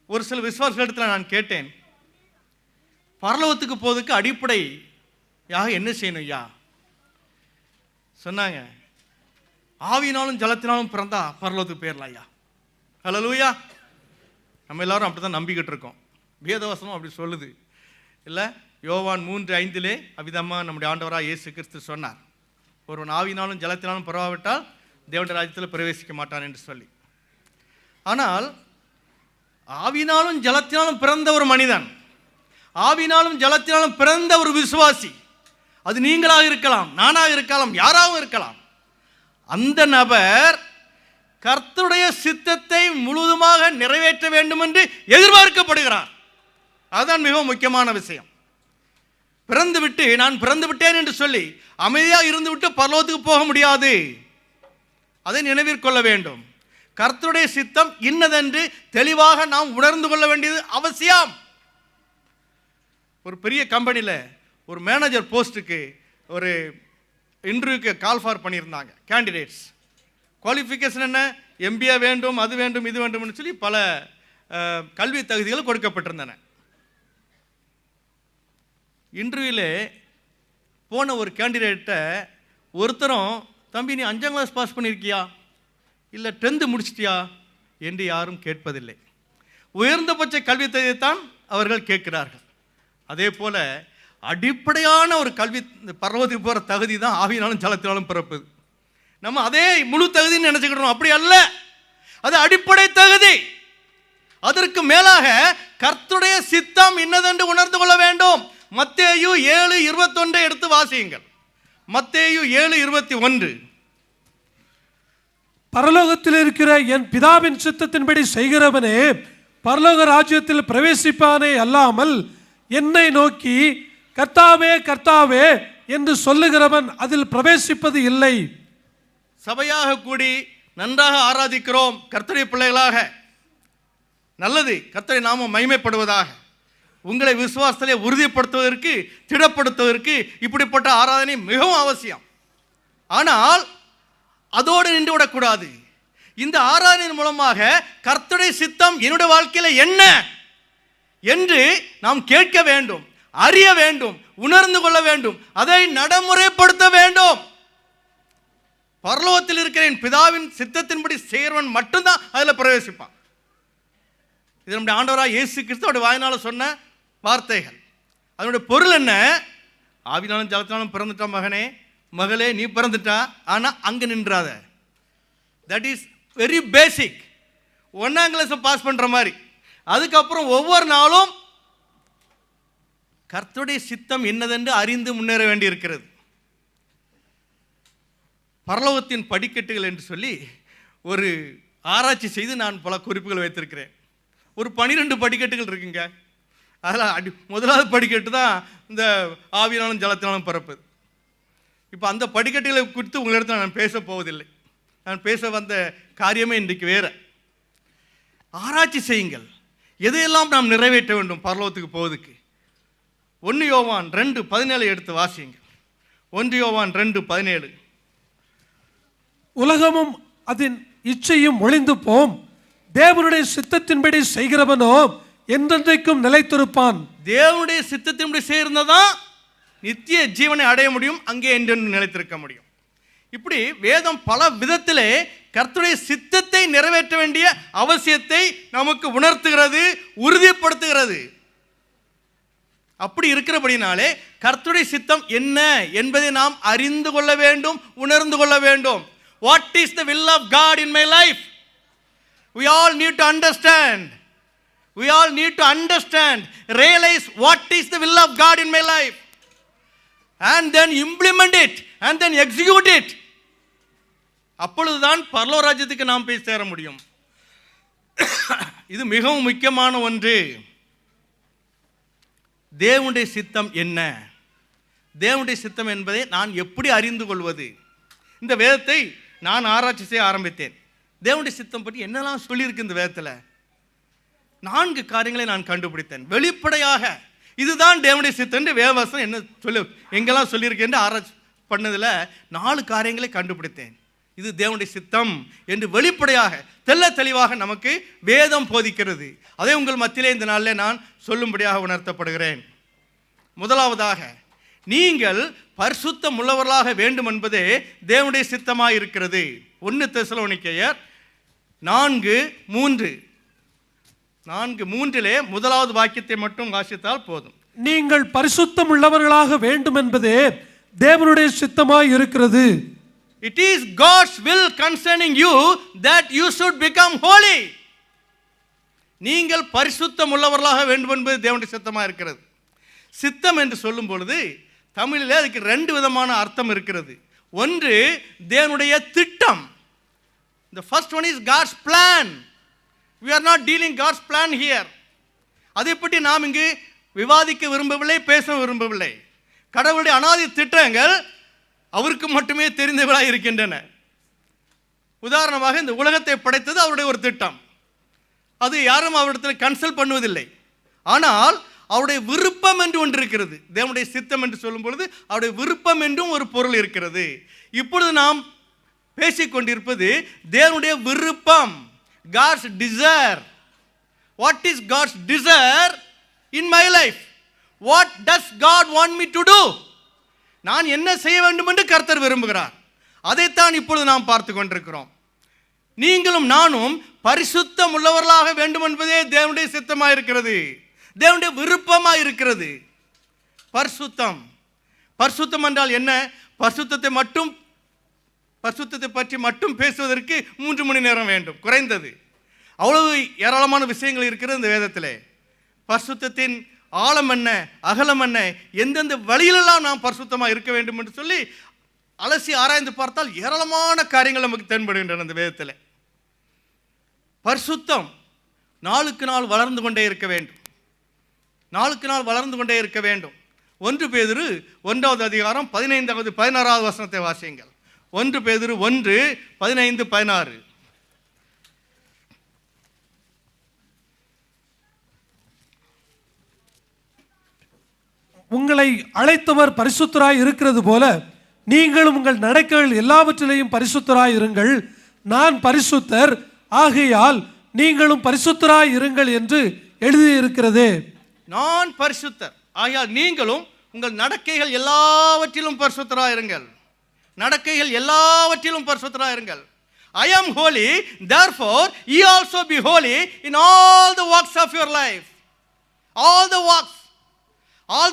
Speaker 1: ஒரு சில விசுவாசத்தில் நான் கேட்டேன், பரலோகத்துக்கு போவதுக்கு அடிப்படையாக என்ன செய்யணும் ஐயா? சொன்னாங்க, ஆவியினாலும் ஜலத்தினாலும் பிறந்தா பரலோகத்துக்கு போயிடலாம் ஐயா. ஹல்லேலூயா. நம்ம எல்லாரும் அப்படி தான் நம்பிக்கிட்டு இருக்கோம். வேதவசனம் அப்படி சொல்லுது இல்லை? யோவான் 3:5 அவ்விதமாக நம்முடைய ஆண்டவராக இயேசு கிறிஸ்து சொன்னார், ஒருவன் ஆவியினாலும் ஜலத்தினாலும் பிறவாவிட்டால் தேவனுடைய ராஜ்யத்தில் பிரவேசிக்க மாட்டான் என்று சொல்லி. ஆனால் ஆவியினாலும் ஜலத்தினாலும் பிறந்த ஒரு மனிதன், ஆவியினாலும் ஜலத்தினாலும் பிறந்த ஒரு விசுவாசி, அது நீங்களாக இருக்கலாம், நானாக இருக்கலாம், யாராகவும் இருக்கலாம், அந்த நபர் கர்த்தருடைய சித்தத்தை முழுவதுமாக நிறைவேற்ற வேண்டும் என்று எதிர்பார்க்கப்படுகிறார். அதுதான் மிகவும் முக்கியமான விஷயம். பிறந்து விட்டு நான் பிறந்து விட்டேன் என்று சொல்லி அமைதியாக இருந்து விட்டு பரலோகத்துக்கு போக முடியாது. அதை நினைவிற்கொள்ள வேண்டும். கர்த்தருடைய சித்தம் இன்னதென்று தெளிவாக நாம் உணர்ந்து கொள்ள வேண்டியது அவசியம். ஒரு பெரிய கம்பெனியில் ஒரு மேனேஜர் போஸ்ட்டுக்கு ஒரு இன்டர்வியூக்கு கால் ஃபார் பண்ணியிருந்தாங்க கேண்டிடேட்ஸ். குவாலிஃபிகேஷன் என்ன? MBA வேண்டும், அது வேண்டும், இது வேண்டும்னு சொல்லி பல கல்வி தகுதிகள் கொடுக்கப்பட்டிருந்தன. இன்டர்வியூவில் போன ஒரு கேண்டிடேட்டை ஒருத்தரும், தம்பி நீ 5ஆம் கிளாஸ் பாஸ் பண்ணியிருக்கியா, இல்லை 10th முடிச்சிட்டியா என்று யாரும் கேட்பதில்லை. உயர்ந்தபட்ச கல்வி தகுதியைத்தான் அவர்கள் கேட்கிறார்கள். அதே போல் அடிப்படையான ஒரு கல்வி, பரலோகத்துக்கு போகிற தகுதி தான் ஆவியினாலும் ஜலத்தினாலும் பிறப்புது. நம்ம அதே முழு தகுதின்னு நினச்சிக்கிட்டோம். அப்படி அல்ல, அது அடிப்படை தகுதி. அதற்கு மேலாக கர்த்தருடைய சித்தம் இன்னதென்று உணர்ந்து கொள்ள வேண்டும். மத்தேயு 7:21 எடுத்து வாசியுங்கள். மத்தேயு 7:21.
Speaker 4: பரலோகத்தில் இருக்கிற என் பிதாவின் சித்தத்தின்படி செய்கிறவனே பரலோக ராஜ்யத்தில் பிரவேசிப்பானே அல்லாமல் என்னை நோக்கி கர்த்தாவே கர்த்தாவே என்று சொல்லுகிறவன் அதில் பிரவேசிப்பது இல்லை.
Speaker 1: சபையாக கூடி நன்றாக ஆராதிக்கிறோம் கர்த்தருடைய பிள்ளைகளாக, நல்லது, கர்த்தருடைய நாமம் மகிமைப்படுவதாக. உங்களை விசுவாசத்திலே உறுதிப்படுத்துவதற்கு, திடப்படுத்துவதற்கு இப்படிப்பட்ட ஆராதனை மிகவும் அவசியம். ஆனால் அதோடு நின்று விடக்கூடாது. இந்த ஆராதனையின் மூலமாக கர்த்தருடைய சித்தம் என்னுடைய வாழ்க்கையில் என்ன என்று நாம் கேட்க வேண்டும், அறிய வேண்டும், உணர்ந்து கொள்ள வேண்டும், அதை நடைமுறைப்படுத்த வேண்டும். பரலோகத்தில் இருக்கிற என் பிதாவின் சித்தத்தின்படி செய்கிறவன் மட்டும்தான் அதில் பிரவேசிப்பான். இது நம்முடைய ஆண்டவராக இயேசு கிறிஸ்து அவருடைய வாயினால் சொன்ன வார்த்தைகள். அதனுடைய பொருள் என்ன? ஆவினாலும் ஜலத்தினாலும் பிறந்துட்டா மகனே, மகளே, நீ பிறந்துட்டா, ஆனால் அங்கே நின்றாத. That is very basic. 1ஆம் கிளாஸை பாஸ் பண்ணுற மாதிரி. அதுக்கப்புறம் ஒவ்வொரு நாளும் கர்த்தருடைய சித்தம் என்னதென்று அறிந்து முன்னேற வேண்டியிருக்கிறது. பரலோகத்தின் படிக்கட்டுகள் என்று சொல்லி ஒரு ஆராய்ச்சி செய்து நான் பல குறிப்புகள் வைத்திருக்கிறேன். ஒரு 12 படிக்கட்டுகள் இருக்குங்க. அதில் முதலாவது படிக்கட்டு தான் இந்த ஆவியினாலும் ஜலத்தினாலும் பிறப்பது. இப்போ அந்த படிக்கட்டுகளை குறித்து உங்களிடத்தில் நான் பேச போவதில்லை. நான் பேச வந்த காரியமே இன்றைக்கு வேறு. ஆராய்ச்சி செய்யுங்கள், எதையெல்லாம் நாம் நிறைவேற்ற வேண்டும் பரலோகத்துக்கு போவதுக்கு. 1 யோவான் 2:17 எடுத்து வாசிங்க. 1 யோவான் 2:17.
Speaker 4: உலகமும் அதன் இச்சையும் ஒளிந்து போம், தேவனுடைய சித்தத்தின்படி செய்கிறவனோ என்றென்றைக்கும் நிலைத்திருப்பான்.
Speaker 1: தேவனுடைய சித்தத்தின்படி செய்கிறதான் நித்திய ஜீவனை அடைய முடியும், அங்கே என்றென்று நிலைத்திருக்க முடியும். இப்படி வேதம் பல விதத்திலே கர்த்தருடைய சித்தத்தை நிறைவேற்ற வேண்டிய அவசியத்தை நமக்கு உணர்த்துகிறது, உறுதிப்படுத்துகிறது. அப்படி இருக்கிறபடினாலே கர்த்தருடைய சித்தம் என்ன என்பதை நாம் அறிந்து கொள்ள வேண்டும், உணர்ந்து கொள்ள வேண்டும். What is the will of God in my life? We all need to understand. We all need to understand, realize what is the will of God in my life, and then implement it, and then execute it. அப்பொழுதுதான் பரலோக ராஜ்யத்துக்கு நாம் போய் சேர முடியும். இது மிகவும் முக்கியமான ஒன்று. தேவனுடைய சித்தம் என்ன? தேவனுடைய சித்தம் என்பதை நான் எப்படி அறிந்து கொள்வது? இந்த வேதத்தை நான் ஆராய்ச்சி செய்ய ஆரம்பித்தேன். தேவனுடைய சித்தம் பற்றி என்னெல்லாம் சொல்லியிருக்கு இந்த வேதத்தில்? 4 காரியங்களை நான் கண்டுபிடித்தேன். வெளிப்படையாக இதுதான் தேவனுடைய சித்தம் என்று வேதவசனம் என்ன சொல்லி எங்கெல்லாம் சொல்லியிருக்கு என்று ஆராய்ச்சி பண்ணதில் 4 காரியங்களை கண்டுபிடித்தேன். இது தேவனுடைய சித்தம் என்று வெளிப்படையாக தெள்ள தெளிவாக நமக்கு வேதம் போதிக்கிறது. அதை உங்கள் மத்தியிலே இந்த நாளில் நான் சொல்லும்படியாக உணர்த்தப்படுகிறேன். முதலாவதாக, நீங்கள் பரிசுத்தம் உள்ளவர்களாக வேண்டும் என்பதே தேவனுடைய சித்தமாக இருக்கிறது. 1 தெசலோனிக்கேயர் 4:3 முதலாவது வாக்கியத்தை மட்டும் வாசித்தால் போதும்.
Speaker 4: நீங்கள் பரிசுத்தம் உள்ளவர்களாக வேண்டும் என்பதே தேவனுடைய சித்தமாய் இருக்கிறது.
Speaker 1: It is God's will concerning you that you should become holy. நீங்கள் பரிசுத்தம் உள்ளவர்களாக வேண்டும் என்பது தேவனுடைய சித்தமாக இருக்கிறது. சித்தம் என்று சொல்லும் பொழுது தமிழில் அதுக்கு 2 விதமான அர்த்தம் இருக்கிறது. ஒன்று தேவனுடைய திட்டம். The first one is God's plan. We are not dealing God's plan here. அதை பற்றி நாம் இங்கு விவாதிக்க விரும்பவில்லை, பேச விரும்பவில்லை. கடவுளுடைய அனாதி திட்டங்கள் அவருக்கு மட்டுமே தெரிந்தவர்களாக இருக்கின்றன. உதாரணமாக இந்த உலகத்தை படைத்தது அவருடைய ஒரு திட்டம். அது யாரும் அவரிடத்தில் கன்சல்ட் பண்ணுவதில்லை. ஆனால் அவருடைய விருப்பம் என்று ஒன்று இருக்கிறது. தேவனுடைய சித்தம் என்று சொல்லும் பொழுது அவருடைய விருப்பம் என்றும் ஒரு பொருள் இருக்கிறது. இப்பொழுது நாம் பேசிக்கொண்டிருப்பது தேவனுடைய விருப்பம், God's desire. What is God's desire in my life? What does God want me to do? நான் என்ன செய்ய வேண்டும் என்று கர்த்தர் விரும்புகிறார். அதைத்தான் இப்பொழுது நாம் பார்த்து கொண்டிருக்கிறோம். நீங்களும் நானும் பரிசுத்தம் உள்ளவர்களாக வேண்டும் என்பதே தேவனுடைய சித்தமாக இருக்கிறது, தேவனுடைய விருப்பமாக இருக்கிறது. பரிசுத்தம் என்றால் என்ன? பரிசுத்தத்தை பற்றி மட்டும் பேசுவதற்கு 3 மணி நேரம் வேண்டும் குறைந்தது. அவ்வளவு ஏராளமான விஷயங்கள் இருக்கிறது இந்த வேதத்தில். பரிசுத்தத்தின் ஆழம் என்ன, அகலம் என்ன, எந்தெந்த வழியிலெல்லாம் நாம் பரிசுத்தமாக இருக்க வேண்டும் என்று சொல்லி அலசி ஆராய்ந்து பார்த்தால் ஏராளமான காரியங்கள் நமக்கு தென்படுகின்றன இந்த வேதத்தில். பரிசுத்தம் நாளுக்கு நாள் வளர்ந்து கொண்டே இருக்க வேண்டும், நாளுக்கு நாள் வளர்ந்து கொண்டே இருக்க வேண்டும். 1 பேதுரு 1வது அதிகாரம் 15வது 16வது வசனத்தை வாசியுங்கள். 1 பேதுரு 1:15-16.
Speaker 4: உங்களை அழைத்தவர் பரிசுத்தராய் இருக்கிறது போல நீங்களும் உங்கள் நடக்கைகள் எல்லாவற்றிலேயும் பரிசுத்தராய் இருங்கள். நான் பரிசுத்தர், ஆகையால் நீங்களும் பரிசுத்தராய் இருங்கள் என்று எழுதியிருக்கிறதே.
Speaker 1: நான் பரிசுத்தர், ஆகையால் நீங்களும் உங்கள் நடக்கைகள் எல்லாவற்றிலும் பரிசுத்தராய் இருங்கள். நடக்கைகள் எல்லாவற்றிலும் பரிசுத்தராய் இருங்கள். I am holy, therefore ye also be holy in all the works of your life. All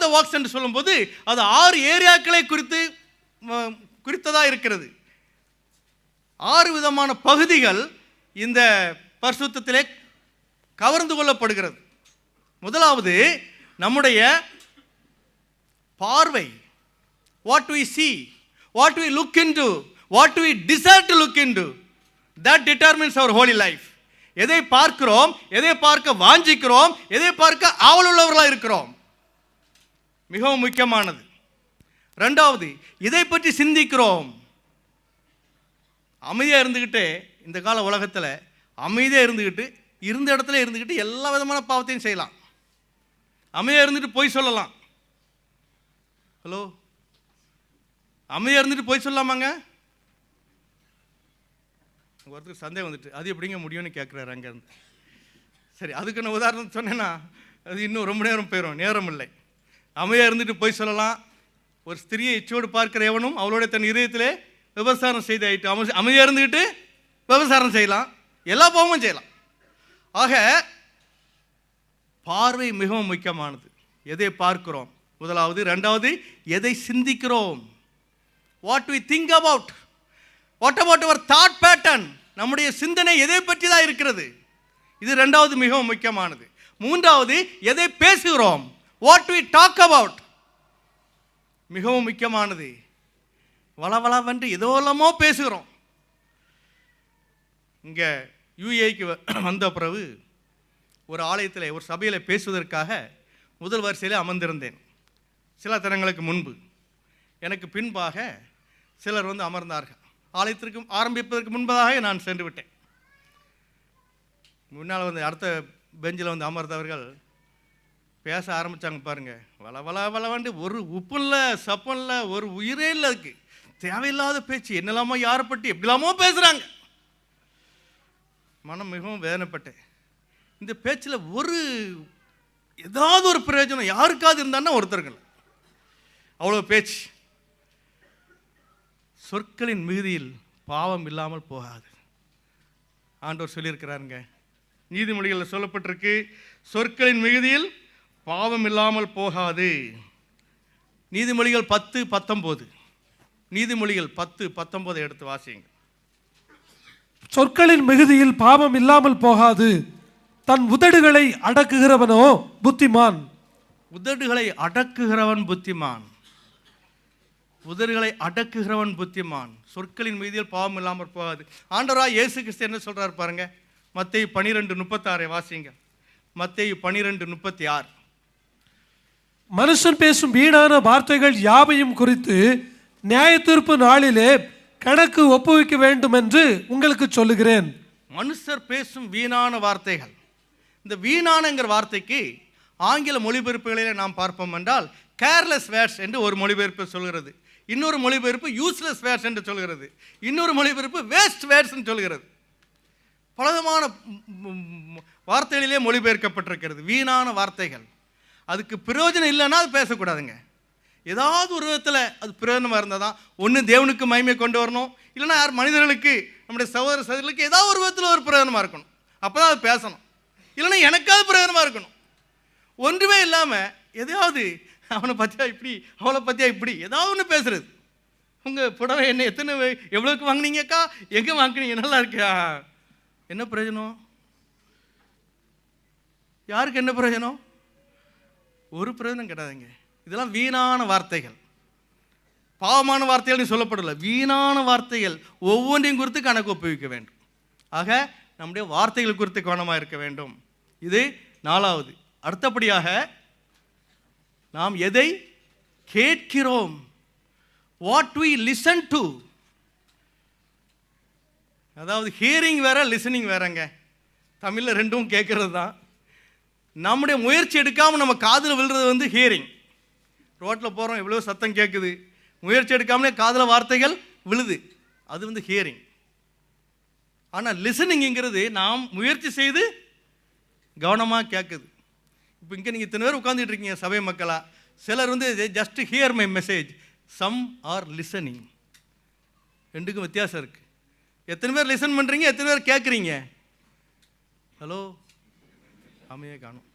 Speaker 1: the works என்று சொல்லும்போது அது 6 ஏரியாக்களை குறித்ததாக இருக்கிறது. 6 விதமான பகுதிகள் இந்த பரிசுத்தத்திலே கவர்ந்து கொள்ளப்படுகிறது. முதலாவது நம்முடைய பார்வை. What we see, what we look into, what we desire to look into, that determines our holy life. எதை பார்க்கிறோம், எதை பார்க்க வாஞ்சிக்கிறோம், எதை பார்க்க ஆவலுள்ளவர்களாக இருக்கிறோம், மிகவும் முக்கியமானது. 2வது இதை பற்றி சிந்திக்கிறோம். அமைதியாக இருந்துக்கிட்டு இந்த கால உலகத்தில் அமைதியாக இருந்த இடத்துல இருந்துக்கிட்டு எல்லா விதமான பாவத்தையும் செய்யலாம். அமைதியாக இருந்துட்டு பொய் சொல்லலாம், ஹலோ, அமைதியாக இருந்துட்டு போய் சொல்லாமாங்க? ஒருத்தருக்கு சந்தேகம் வந்துட்டு, அது எப்படிங்க முடியும்னு கேட்குறாரு அங்கேருந்து. சரி, அதுக்கு நான் உதாரணம் சொன்னேன்னா அது இன்னும் ரொம்ப நேரம் போயிடும், நேரம் இல்லை. அமைதியாக இருந்துட்டு போய் சொல்லலாம். ஒரு ஸ்திரியை இச்சோடு பார்க்கிற எவனும் அவளோட தன் இதயத்திலே விபசாரம் செய்து ஆயிட்டு. அமைதியாக இருந்துக்கிட்டு விபசாரம் செய்யலாம், எல்லா பாவமும் செய்யலாம். ஆக பார்வை மிகவும் முக்கியமானது. எதை பார்க்கிறோம் முதலாவது, ரெண்டாவது எதை சிந்திக்கிறோம். What we think about, what about our thought pattern, நம்முடைய சிந்தனை எதை பற்றி தான் இருக்கிறது, இது ரெண்டாவது மிகவும் முக்கியமானது. மூன்றாவது எதை பேசுகிறோம், வாட் வி டாக் அபவுட், மிகவும் முக்கியமானது. வளவளவென்று எதோலமோ பேசுகிறோம். இங்கே யுஏக்கு வந்த பிறகு ஒரு ஆலயத்தில் ஒரு சபையில் பேசுவதற்காக முதல் வரிசையில் அமர்ந்திருந்தேன். சில தினங்களுக்கு முன்பு எனக்கு பின்பாக சிலர் வந்து அமர்ந்தார்கள். ஆலயத்திற்கு ஆரம்பிப்பதற்கு முன்பதாக நான் சென்று விட்டேன். முன்னால் வந்து அடுத்த பெஞ்சில் வந்து அமர்ந்தவர்கள் பேச ஆரம்பித்தாங்க. பாருங்கள், வளவளவண்டு ஒரு உப்பு இல்லை, சப்பம் இல்லை, ஒரு உயிரே இல்லை. அதுக்கு தேவையில்லாத பேச்சு, என்னெல்லாமோ யாரை பற்றி எப்படிலாமோ பேசுகிறாங்க. மனம் மிகவும் வேதனைப்பட்டேன். இந்த பேச்சில் ஏதாவது ஒரு பிரயோஜனம் யாருக்காவது இருந்தான்னா ஒருத்தர்கள், அவ்வளோ பேச்சு. சொற்களின் மிகுதியில் பாவம் இல்லாமல் போகாது. ஆண்டவர் சொல்லியிருக்கிறாருங்க, நீதிமொழிகளில் சொல்லப்பட்டிருக்கு, சொற்களின் மிகுதியில் பாவம் இல்லாமல் போகாது. நீதிமொழிகள் 10:19, நீதிமொழிகள் 10:19 எடுத்து வாசிங்க.
Speaker 4: சொற்களின் மிகுதியில் பாவம் இல்லாமல் போகாது, தன் உதடுகளை அடக்குகிறவனோ புத்திமான்.
Speaker 1: உதடுகளை அடக்குகிறவன் புத்திமான், உதடுகளை அடக்குகிறவன் புத்திமான். சொற்களின் மீதியில் பாவம் இல்லாமல் போகாது. ஆண்டவராய் இயேசு கிறிஸ்து என்ன சொல்றாரு பாருங்க, மத்தேயு 12:36 வாசிங்க. மத்தேயு 12:36.
Speaker 4: மனுஷன் பேசும் வீணான வார்த்தைகள் யாவையும் குறித்து நியாயத்தீர்ப்பு நாளிலே கணக்கு ஒப்புவிக்க வேண்டும் என்று உங்களுக்கு சொல்லுகிறேன்.
Speaker 1: மனுஷர் பேசும் வீணான வார்த்தைகள். இந்த வீணானங்கிற வார்த்தைக்கு ஆங்கில மொழிபெயர்ப்புகளில் நாம் பார்ப்போம் என்றால் கேர்லெஸ் வேர்ட்ஸ் என்று ஒரு மொழிபெயர்ப்பு சொல்கிறது. இன்னொரு மொழிபெயர்ப்பு யூஸ்லெஸ் வேர்ட்ஸ் என்று சொல்கிறது. இன்னொரு மொழிபெயர்ப்பு வேஸ்ட் வேர்ட்ஸ் என்று சொல்கிறது. பலவிதமான வார்த்தைகளிலே மொழிபெயர்க்கப்பட்டிருக்கிறது. வீணான வார்த்தைகள், அதுக்கு பிரயோஜனம் இல்லைன்னா அது பேசக்கூடாதுங்க. ஏதாவது ஒரு விதத்தில் அது பிரயோஜனமாக இருந்தால் தான், ஒன்று தேவனுக்கு மகிமை கொண்டு வரணும், இல்லைன்னா யார் மனிதர்களுக்கு, நம்முடைய சகோதர சகோதரிகளுக்கு ஏதாவது ஒரு விதத்தில் ஒரு பிரயோஜனமாக இருக்கணும், அப்போ தான் அது பேசணும். இல்லைன்னா எனக்காவது பிரயோஜனமாக இருக்கணும். ஒன்றுமே இல்லாமல் எதையாவது அவனை பற்றியா இப்படி, அவளை பற்றியா இப்படி, ஏதாவது ஒன்று பேசுறது. உங்கள் புடவை என்ன எத்தனை எவ்வளோக்கு வாங்கினீங்கக்கா, எங்கே வாங்கினீங்க, நல்லா இருக்கா, என்ன பிரயோஜனம்? யாருக்கு என்ன பிரயோஜனம்? ஒரு பிரயோஜனம் கிடையாதுங்க. இதெல்லாம் வீணான வார்த்தைகள், பாவமான வார்த்தைகள் சொல்லப்படலை, வீணான வார்த்தைகள். ஒவ்வொன்றையும் குறித்து கணக்கு ஒப்புவிக்க வேண்டும். ஆக நம்முடைய வார்த்தைகள் குறித்து கவனமாக இருக்க வேண்டும். இது நாலாவது. அடுத்தபடியாக நாம் எதை கேட்கிறோம், வாட் வி லிசன் டு. அதாவது ஹியரிங் வேற, லிசனிங் வேறங்க. தமிழில் ரெண்டும் கேட்கறது தான். நம்முடைய முயற்சி எடுக்காமல் நம்ம காதில் விழுறது வந்து ஹியரிங். ரோட்டில் போகிறோம், எவ்வளோ சத்தம் கேட்குது, முயற்சி எடுக்காமலே காதில் வார்த்தைகள் விழுது, அது வந்து ஹியரிங். ஆனால் லிசனிங்கிறது நாம் முயற்சி செய்து கவனமாக கேட்குது. இப்போ இங்கே நீங்கள் இத்தனை பேர் உட்காந்துட்டு இருக்கீங்க சபை மக்களா, சிலர் வந்து just hear my message, some are listening. ரெண்டுக்கும் வித்தியாசம் இருக்குது. எத்தனை பேர் லிசன் பண்ணுறீங்க, எத்தனை பேர் கேட்குறீங்க? ஹலோ, அமையே காணும்.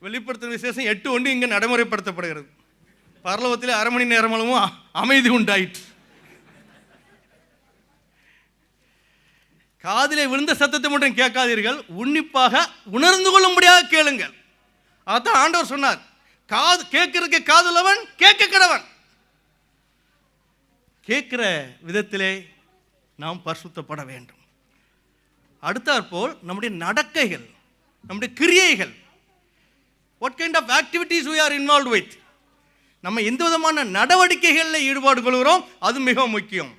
Speaker 1: வெளிப்படுத்தும் விசேஷம் 8:1 இங்கே நடைமுறைப்படுத்தப்படுகிறது. பரலோகத்தில் 1/2 மணி நேரமும் அமைதி உண்டாயிற்று. காதிலே விழுந்த சத்தத்தை மட்டும் கேட்காதீர்கள், உன்னிப்பாக உணர்ந்து கொள்ளும்படியாக கேளுங்கள். அதான் ஆண்டவர் சொன்னார், காது கேட்கறதுக்கு காதுள்ளவன் கேட்க கடவன். கேட்கிற விதத்திலே நாம் பரிசுத்தப்பட வேண்டும். அடுத்தாற்போல் நம்முடைய நடக்கைகள், நம்முடைய கிரியைகள், what kind of activities we are involved with, நம்ம எந்த விதமான நடவடிக்கைகளில் ஈடுபாடு கொள்கிறோம், அது மிக முக்கியம்.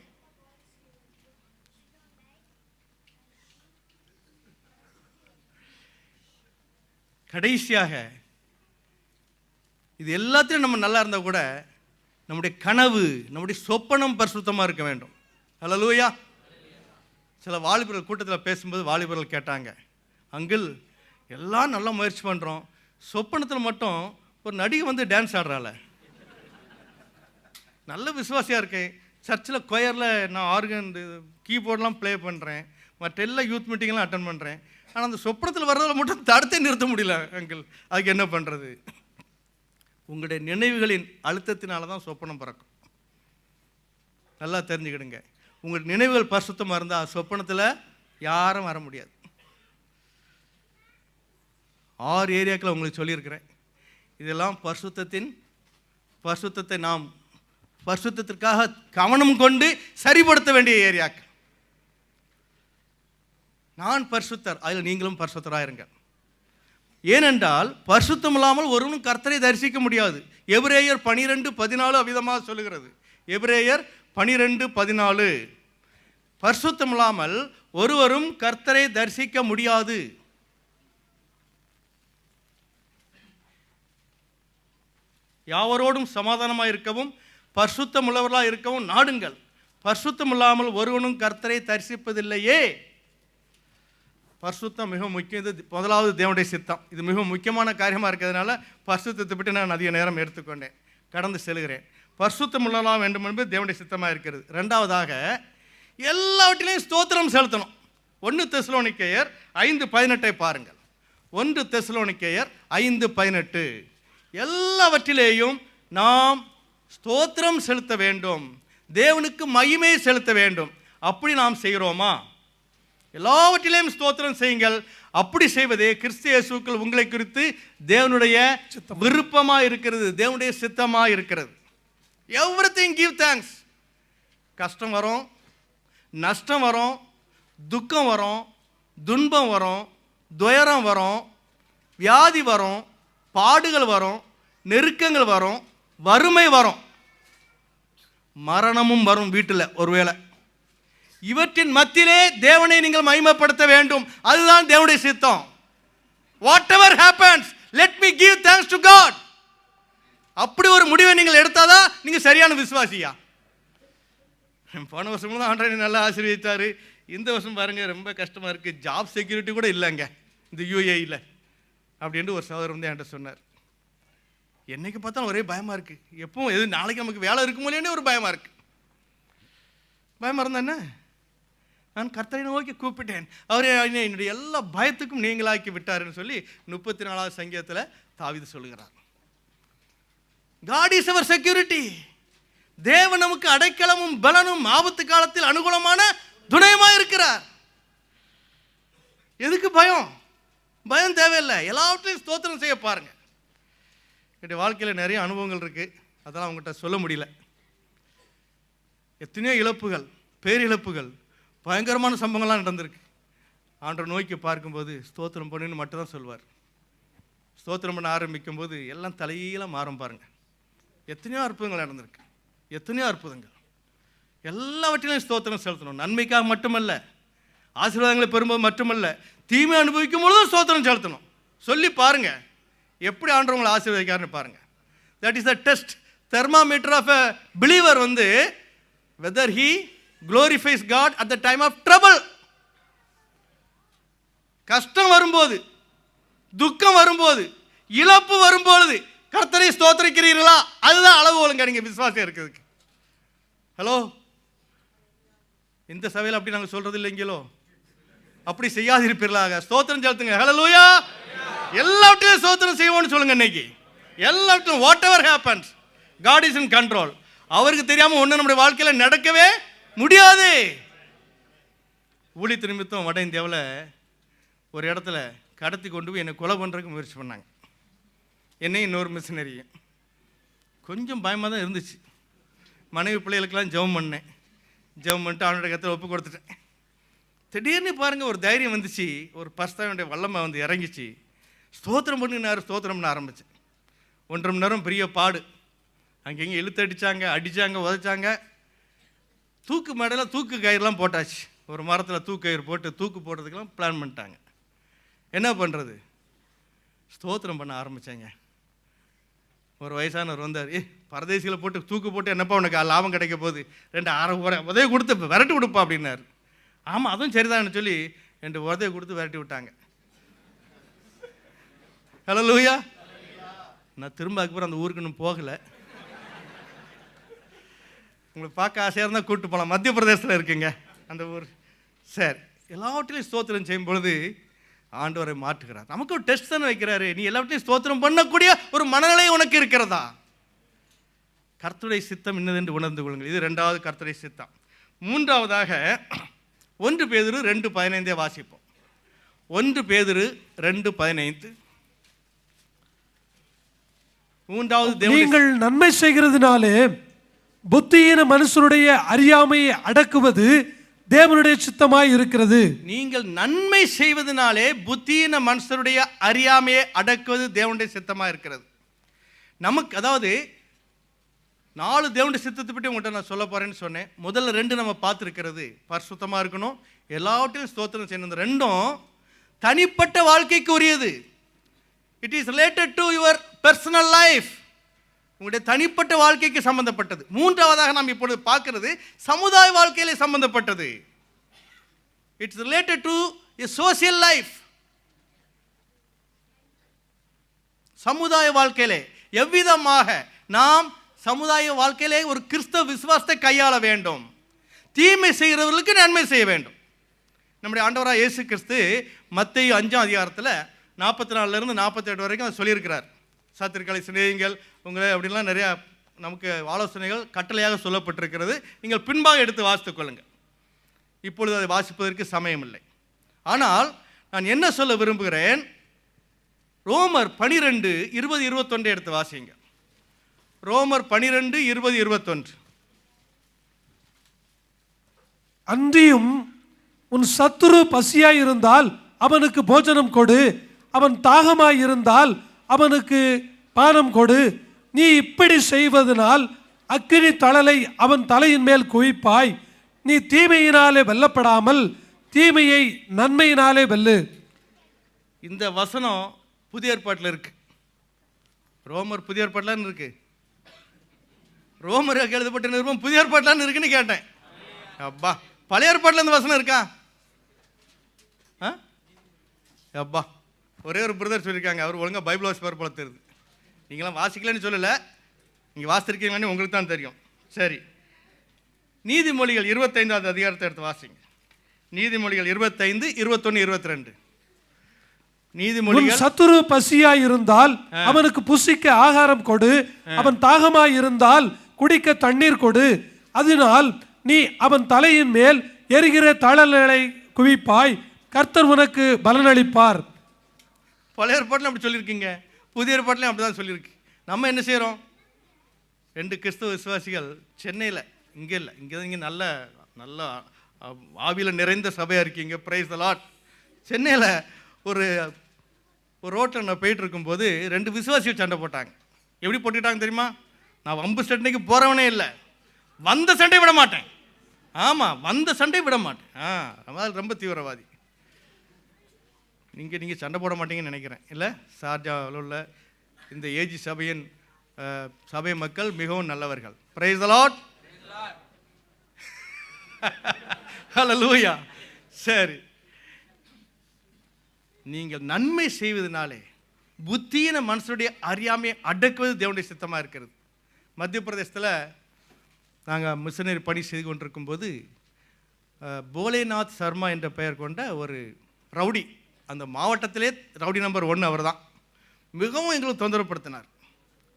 Speaker 1: கடைசியாக இது எல்லாத்திலும் நம்ம நல்லா இருந்தால் கூட நம்முடைய கனவு, நம்முடைய சொப்பனம் பரிசுத்தமாக இருக்க வேண்டும். ஹல்லேலூயா. சில வாலிபர்கள் கூட்டத்தில் பேசும்போது வாலிபர்கள் கேட்டாங்க, அங்கிள் எல்லாம் நல்லா முயற்சி பண்ணுறோம், சொப்பனத்தில் மட்டும் ஒரு நடிகை வந்து டான்ஸ் ஆடுறாள், நல்ல விசுவாசியாக இருக்கேன், சர்ச்சில் கொயரில் நான் ஆர்கன் கீபோர்டெலாம் ப்ளே பண்ணுறேன், மற்ற எல்லா யூத் மீட்டிங்லாம் அட்டன் பண்ணுறேன், ஆனால் அந்த சொப்பனத்தில் வர்றதில் மட்டும் தடுத்தே நிறுத்த முடியல அங்கிள், அதுக்கு என்ன பண்ணுறது? உங்களுடைய நினைவுகளின் அழுத்தத்தினால தான் சொப்பனம் பிறக்கும். நல்லா தெரிஞ்சுக்கிடுங்க. உங்கள் நினைவுகள் பரிசுத்தமாக இருந்தால் சொப்பனத்தில் யாரும் வர முடியாது. 6 ஏரியாக்களை உங்களுக்கு சொல்லியிருக்கிறேன். இதெல்லாம் பரிசுத்தத்தை நாம் பரிசுத்தத்திற்காக கவனம் கொண்டு சரிப்படுத்த வேண்டிய ஏரியாக்கள். நான் பரிசுத்தர், அதில் நீங்களும் பரிசுத்தராக இருங்க. ஏனென்றால் பரிசுத்தம் இல்லாமல் ஒருவனும் கர்த்தரை தரிசிக்க முடியாது. எபிரேயர் 12:14 அவ்விதமாக சொல்லுகிறது. எபிரேயர் 12:14, பரிசுத்தம் இல்லாமல் ஒருவரும் கர்த்தரை தரிசிக்க முடியாது. யாவரோடும் சமாதானமாக இருக்கவும் பரிசுத்தம் உள்ளவர்களாக இருக்கவும் நாடுங்கள். பரிசுத்தம் இல்லாமல் ஒருவனும் கர்த்தரை தரிசிப்பதில்லையே. பரிசுத்தம் மிக முக்கியம். இது முதலாவது தேவனுடைய சித்தம். இது மிக முக்கியமான காரியமாக இருக்கிறதுனால பரிசுத்தத்தை விட்டு நான் அதிக நேரம் எடுத்துக்கொண்டேன், கடந்து செல்கிறேன். பரிசுத்தம் உள்ளலாம் வேண்டும் என்பது தேவனுடைய சித்தமாக இருக்கிறது. ரெண்டாவதாக எல்லாவற்றிலையும் ஸ்தோத்திரம் செலுத்தணும். 1 தெசலோனிக்கேயர் 5:18 பாருங்கள். 1 தெசலோனிக்கேயர் 5:18, எல்லாவற்றிலேயும் நாம் ஸ்தோத்திரம் செலுத்த வேண்டும், தேவனுக்கு மகிமை செலுத்த வேண்டும். அப்படி நாம் செய்கிறோமா? எல்லாவற்றிலேயும் ஸ்தோத்திரம் செய்யுங்கள். அப்படி செய்வதே கிறிஸ்து இயேசுவுக்குள் உங்களை குறித்து தேவனுடைய விருப்பமாக இருக்கிறது, தேவனுடைய சித்தமாக இருக்கிறது. Everything give thanks. கஷ்டம் வரும், நஷ்டம் வரும், துக்கம் வரும், துன்பம் வரும், துயரம் வரும், வியாதி வரும், பாடுகள் வரும், நெருக்கங்கள் வரும், வறுமை வரும், மரணமும் வரும் வீட்டில் ஒருவேளை. இவற்றின் மத்தியிலே தேவனை நீங்கள் மகிமைப்படுத்த வேண்டும். அதுதான் தேவனுடைய சித்தம். Whatever happens, let me give thanks to God. அப்படி ஒரு முடிவை நீங்கள் எடுத்தாதான் நீங்க சரியான விசுவாசியா. போன வருஷம் தான் ஆண்டவர் நல்லா ஆசீர்வதித்தாரு. இந்த வருஷம் பாருங்க ரொம்ப கஷ்டமா இருக்கு, ஜாப் செக்யூரிட்டி கூட இல்லைங்க இந்த UAE-ல அப்படின்ட்டு ஒரு சகோதரர் வந்து என்கிட்ட சொன்னார். என்னைக்கு பார்த்தாலும் ஒரே பயமா இருக்கு, எப்பவும் எது நாளைக்கு நமக்கு வேலை இருக்குமோ இல்லையே ஒரு பயமா இருக்கு. பயமா இருந்தா என்ன, நான் கர்த்தரை நோக்கி கூப்பிட்டேன், அவரே என்னுடைய எல்லா பயத்துக்கும் நீங்களாக்கி விட்டாருன்னு சொல்லி 34வது சங்கீதத்தில் தாவீது சொல்லுகிறார். God is our security. தேவன் நமக்கு அடைக்கலமும் பலனும் ஆபத்து காலத்தில் அனுகூலமான துணையுமாக இருக்கிறார். எதுக்கு பயம்? பயம் தேவையில்லை. எல்லாவற்றையும் ஸ்தோத்திரம் செய்ய பாருங்க. என்னுடைய வாழ்க்கையில் நிறைய அனுபவங்கள் இருக்கு, அதெல்லாம் அவங்ககிட்ட சொல்ல முடியல. எத்தனையோ இழப்புகள், பேரிழப்புகள், பயங்கரமான சம்பவங்கள்லாம் நடந்திருக்கு. ஆண்டவர் நோக்கி பார்க்கும்போது ஸ்தோத்திரம் பண்ணுன்னு மட்டும்தான் சொல்வார். ஸ்தோத்திரம் பண்ண ஆரம்பிக்கும் போது எல்லாம் தலையில மாறும் பாருங்க. எத்தனையோ அற்புதங்கள் நடந்திருக்கு, எத்தனையோ அற்புதங்கள். எல்லாவற்றிலையும் ஸ்தோத்திரம் செலுத்தணும். நன்மைக்காக மட்டுமல்ல, ஆசீர்வாதங்களை பெறும்போது மட்டுமல்ல, தீமை அனுபவிக்கும் பொழுதும் ஸ்தோத்திரம் செலுத்தணும். சொல்லி பாருங்க எப்படி ஆண்டவங்களை ஆசீர்வதிக்காருன்னு பாருங்க. That is the test thermometer of a believer வந்து whether he glorifies God at the time of trouble. கஷ்டம் வரும்போது, துக்கம் வரும்போது, இழப்பு வரும்போது கர்த்தரை ஸ்தோத்திரிக்கிறீர்களா, அதுதான் அளவுகோலுங்க நீங்க விசுவாசம் இருக்கிறதுக்கு. ஹலோ, இந்த சபையில் அப்படி நாங்கள் சொல்றது இல்லைங்களோ, அப்படி செய்யாதிருப்பீர்களாக. ஸ்தோத்திரம் செலுத்துங்க. ஹல்லேலூயா. எல்லாவற்றையும் ஸ்தோத்திரம் செய்வோம்னு சொல்லுங்க. இன்னைக்கு எல்லாவற்றையும் whatever happens God is in control. அவருக்கு தெரியாம ஒண்ணு நம்முடைய வாழ்க்கையில நடக்கவே முடியாது. ஊழியத்து நிமித்தம் வட இந்தியாவில் ஒரு இடத்துல கடத்தி கொண்டு போய் என்னை கொலை பண்ணுறதுக்கு முயற்சி பண்ணாங்க. என்னையும் இன்னொரு மிஷினரியும். கொஞ்சம் பயமாக தான் இருந்துச்சு. மனைவி பிள்ளைகளுக்கெல்லாம் ஜெபம் பண்ணேன். ஜெபம் பண்ணிட்டு அவனுடைய கருத்தில் ஒப்பு கொடுத்துட்டேன். திடீர்னு பாருங்கள் ஒரு தைரியம் வந்துச்சு, ஒரு பரிசுத்தாவினுடைய வல்லமை வந்து இறங்கிச்சு. ஸ்தோத்திரம் பண்ணினார், ஸ்தோத்திரம் பண்ண ஆரம்பிச்சு. 1.5 மணி நேரம் பெரிய பாடு. அங்கெங்கே இழுத்து அடித்தாங்க, உதைச்சாங்க. தூக்கு மேடையில் தூக்கு கயிறுலாம் போட்டாச்சு. ஒரு மரத்தில் தூக்கு கயிறு போட்டு தூக்கு போடுறதுக்கெல்லாம் பிளான் பண்ணிட்டாங்க. என்ன பண்ணுறது? ஸ்தோத்திரம் பண்ண ஆரம்பித்தாங்க. ஒரு வயசானவர் வந்தார். பரதேசியில் போட்டு தூக்கு போட்டு என்னப்பா உனக்கு லாபம் கிடைக்க போகுது, 2 அரை உதவி கொடுத்து விரட்டி விடுப்பா அப்படின்னாரு. ஆமாம், அதுவும் சரிதான்னு சொல்லி 2 உதவி கொடுத்து விரட்டி விட்டாங்க. ஹல்லேலூயா. நான் திரும்ப அதுக்கப்புறம் அந்த ஊருக்கு இன்னும் போகலை. உங்களுக்கு பார்க்க ஆசையாக இருந்தால் கூப்பிட்டு போகலாம். மத்திய பிரதேசத்தில் இருக்குங்க அந்த ஊர். சரி, எல்லாவற்றிலையும் ஸ்தோத்திரம் செய்யும் பொழுது ஆண்டவரை மாற்றுகிறார். நமக்கு ஒரு டெஸ்ட் தானே வைக்கிறாரு. நீ எல்லாவற்றையும் ஸ்தோத்திரம் பண்ணக்கூடிய ஒரு மனநிலை உனக்கு இருக்கிறதா? கர்த்தருடைய சித்தம் இன்னதென்று உணர்ந்து கொள்ளுங்கள். இது 2வது கர்த்தருடைய சித்தம். 3வதாக 1 பேதுரு 2:15 வாசிப்போம். 1 பேதுரு 2:15. 3வது,
Speaker 4: நீங்கள் நன்மை செய்கிறதுனாலே புத்தியீன மனுஷருடைய அறியாமையை அடக்குவது தேவனுடைய சித்தமாய் இருக்கிறது. நீங்கள்
Speaker 1: நன்மை செய்வதனாலே புத்தியீன மனுஷருடைய அறியாமையை அடக்குவது தேவனுடைய சித்தமாக இருக்கிறது. நமக்கு அதாவது 4 தேவனுடைய சித்தத்தை பற்றி உங்கள்கிட்ட நான் சொல்ல போகிறேன்னு சொன்னேன். முதல்ல 2 நம்ம பார்த்துருக்கிறது, பரிசுத்தமாக இருக்கணும், எல்லாவற்றையும் ஸ்தோத்திரம் செய்யணும். இந்த 2ம் தனிப்பட்ட வாழ்க்கைக்கு உரியது. It is related to your personal life. உங்களுடைய தனிப்பட்ட வாழ்க்கைக்கு சம்பந்தப்பட்டது. 3வதாக நாம் இப்பொழுது பார்க்கிறது சமுதாய வாழ்க்கையிலே சம்பந்தப்பட்டது. It's related to A social life. சமுதாய வாழ்க்கையிலே எவ்விதமாக நாம் சமுதாய வாழ்க்கையிலே ஒரு கிறிஸ்தவ விசுவாசத்தை கையாள வேண்டும். தீமை செய்கிறவர்களுக்கு நன்மை செய்ய வேண்டும். நம்முடைய ஆண்டவராக இயேசு கிறிஸ்து மத்தேயு 5ஆம் அதிகாரத்தில் 44 48 வரைக்கும் அதை சொல்லியிருக்கிறார். சத்துருக்களை சிநேகியுங்கள் உங்களை அப்படின்லாம் நிறையா நமக்கு ஆலோசனைகள் கட்டளையாக சொல்லப்பட்டிருக்கிறது. நீங்கள் பின்பாக எடுத்து வாசித்துக் கொள்ளுங்கள். இப்பொழுது அதை வாசிப்பதற்கு சமயம் இல்லை. ஆனால் நான் என்ன சொல்ல விரும்புகிறேன், ரோமர் 12:20-21 எடுத்து வாசிங்க. ரோமர் 12:20-21.
Speaker 4: அன்றியும் உன் சத்துரு பசியாய் இருந்தால் அவனுக்கு போஜனம் கொடு, அவன் தாகமாய் இருந்தால் அவனுக்கு பானம் கொடு. நீ இப்படி செய்வதனால் அக்கினி தழலை அவன் தலையின் மேல் குவிப்பாய். நீ தீமையினாலே வெல்லப்படாமல் தீமையை நன்மையினாலே வெல்லு.
Speaker 1: இந்த வசனம் புதிய ஏற்பாட்டில் இருக்கு. ரோமர் புதிய ஏற்பாட்டில் இருக்கு. ரோமர் எழுதப்பட்ட நிருபம் புதிய ஏற்பாட்டில் இருக்குன்னு கேட்டேன். அப்பா, பழைய ஏற்பாட்டில் இந்த வசனம் இருக்கா? அப்பா, ஒரே ஒரு பிரதர் சொல்லியிருக்காங்க, அவர் ஒழுங்காக பைபிள் வாசிப்பார் போல தெரியுது. நீங்களாம் வாசிக்கலன்னு சொல்லலை, நீங்கள் வாசித்திருக்கீங்கன்னு உங்களுக்கு தான் தெரியும். சரி, நீதிமொழிகள் 25ஆவது அதிகாரத்தை எடுத்து வாசிங்க. நீதிமொழிகள் 25, 21, 22. நீதிமொழிகள்,
Speaker 4: சத்துரு பசியாய் இருந்தால் அவனுக்கு புசிக்க ஆகாரம் கொடு, அவன் தாகமாய் இருந்தால் குடிக்க தண்ணீர் கொடு. அதனால் நீ அவன் தலையின் மேல் எரிகிற தழலை குவிப்பாய், கர்த்தர் உனக்கு பலனளிப்பார்.
Speaker 1: பழைய ஏற்பாட்டில் அப்படி சொல்லியிருக்கீங்க, புதிய ஏற்பாட்டிலையும் அப்படி தான் சொல்லியிருக்கு. நம்ம என்ன செய்கிறோம்? 2 கிறிஸ்தவ விசுவாசிகள் சென்னையில், இங்கே இல்லை, இங்கே நல்ல நல்ல ஆவியில் நிறைந்த சபையாக இருக்கீங்க, பிரைஸ் தி லார்ட். சென்னையில் ஒரு ரோட்டில் நான் போயிட்டு இருக்கும்போது 2 விசுவாசிகள் சண்டை போட்டாங்க. எப்படி போட்டுக்கிட்டாங்க தெரியுமா? நான் வம்பு சண்டைக்கு போகிறவனே இல்லை, வந்த சண்டை விட மாட்டேன். ஆமாம், வந்த சண்டை விட மாட்டேன். ரொம்ப தீவிரவாதி. நீங்கள் சண்டை போட மாட்டீங்கன்னு நினைக்கிறேன், இல்லை? ஷார்ஜாவில் உள்ள இந்த ஏஜி சபையின் சபை மக்கள் மிகவும் நல்லவர்கள். Praise the lord. ஹல்லேலூயா. சரி, நீங்கள் நன்மை செய்வதனாலே புத்தியின மனுஷனுடைய அறியாமையை அடக்குவது தேவனுடைய சித்தமாக இருக்கிறது. மத்திய பிரதேசத்தில் நாங்கள் மிஷனரி பணி செய்து கொண்டிருக்கும்போது போலேநாத் சர்மா என்ற பெயர் கொண்ட ஒரு ரவுடி, அந்த மாவட்டத்திலே ரவுடி நம்பர் 1 அவர் தான். மிகவும் எங்களுக்கு தொந்தரப்படுத்தினார்,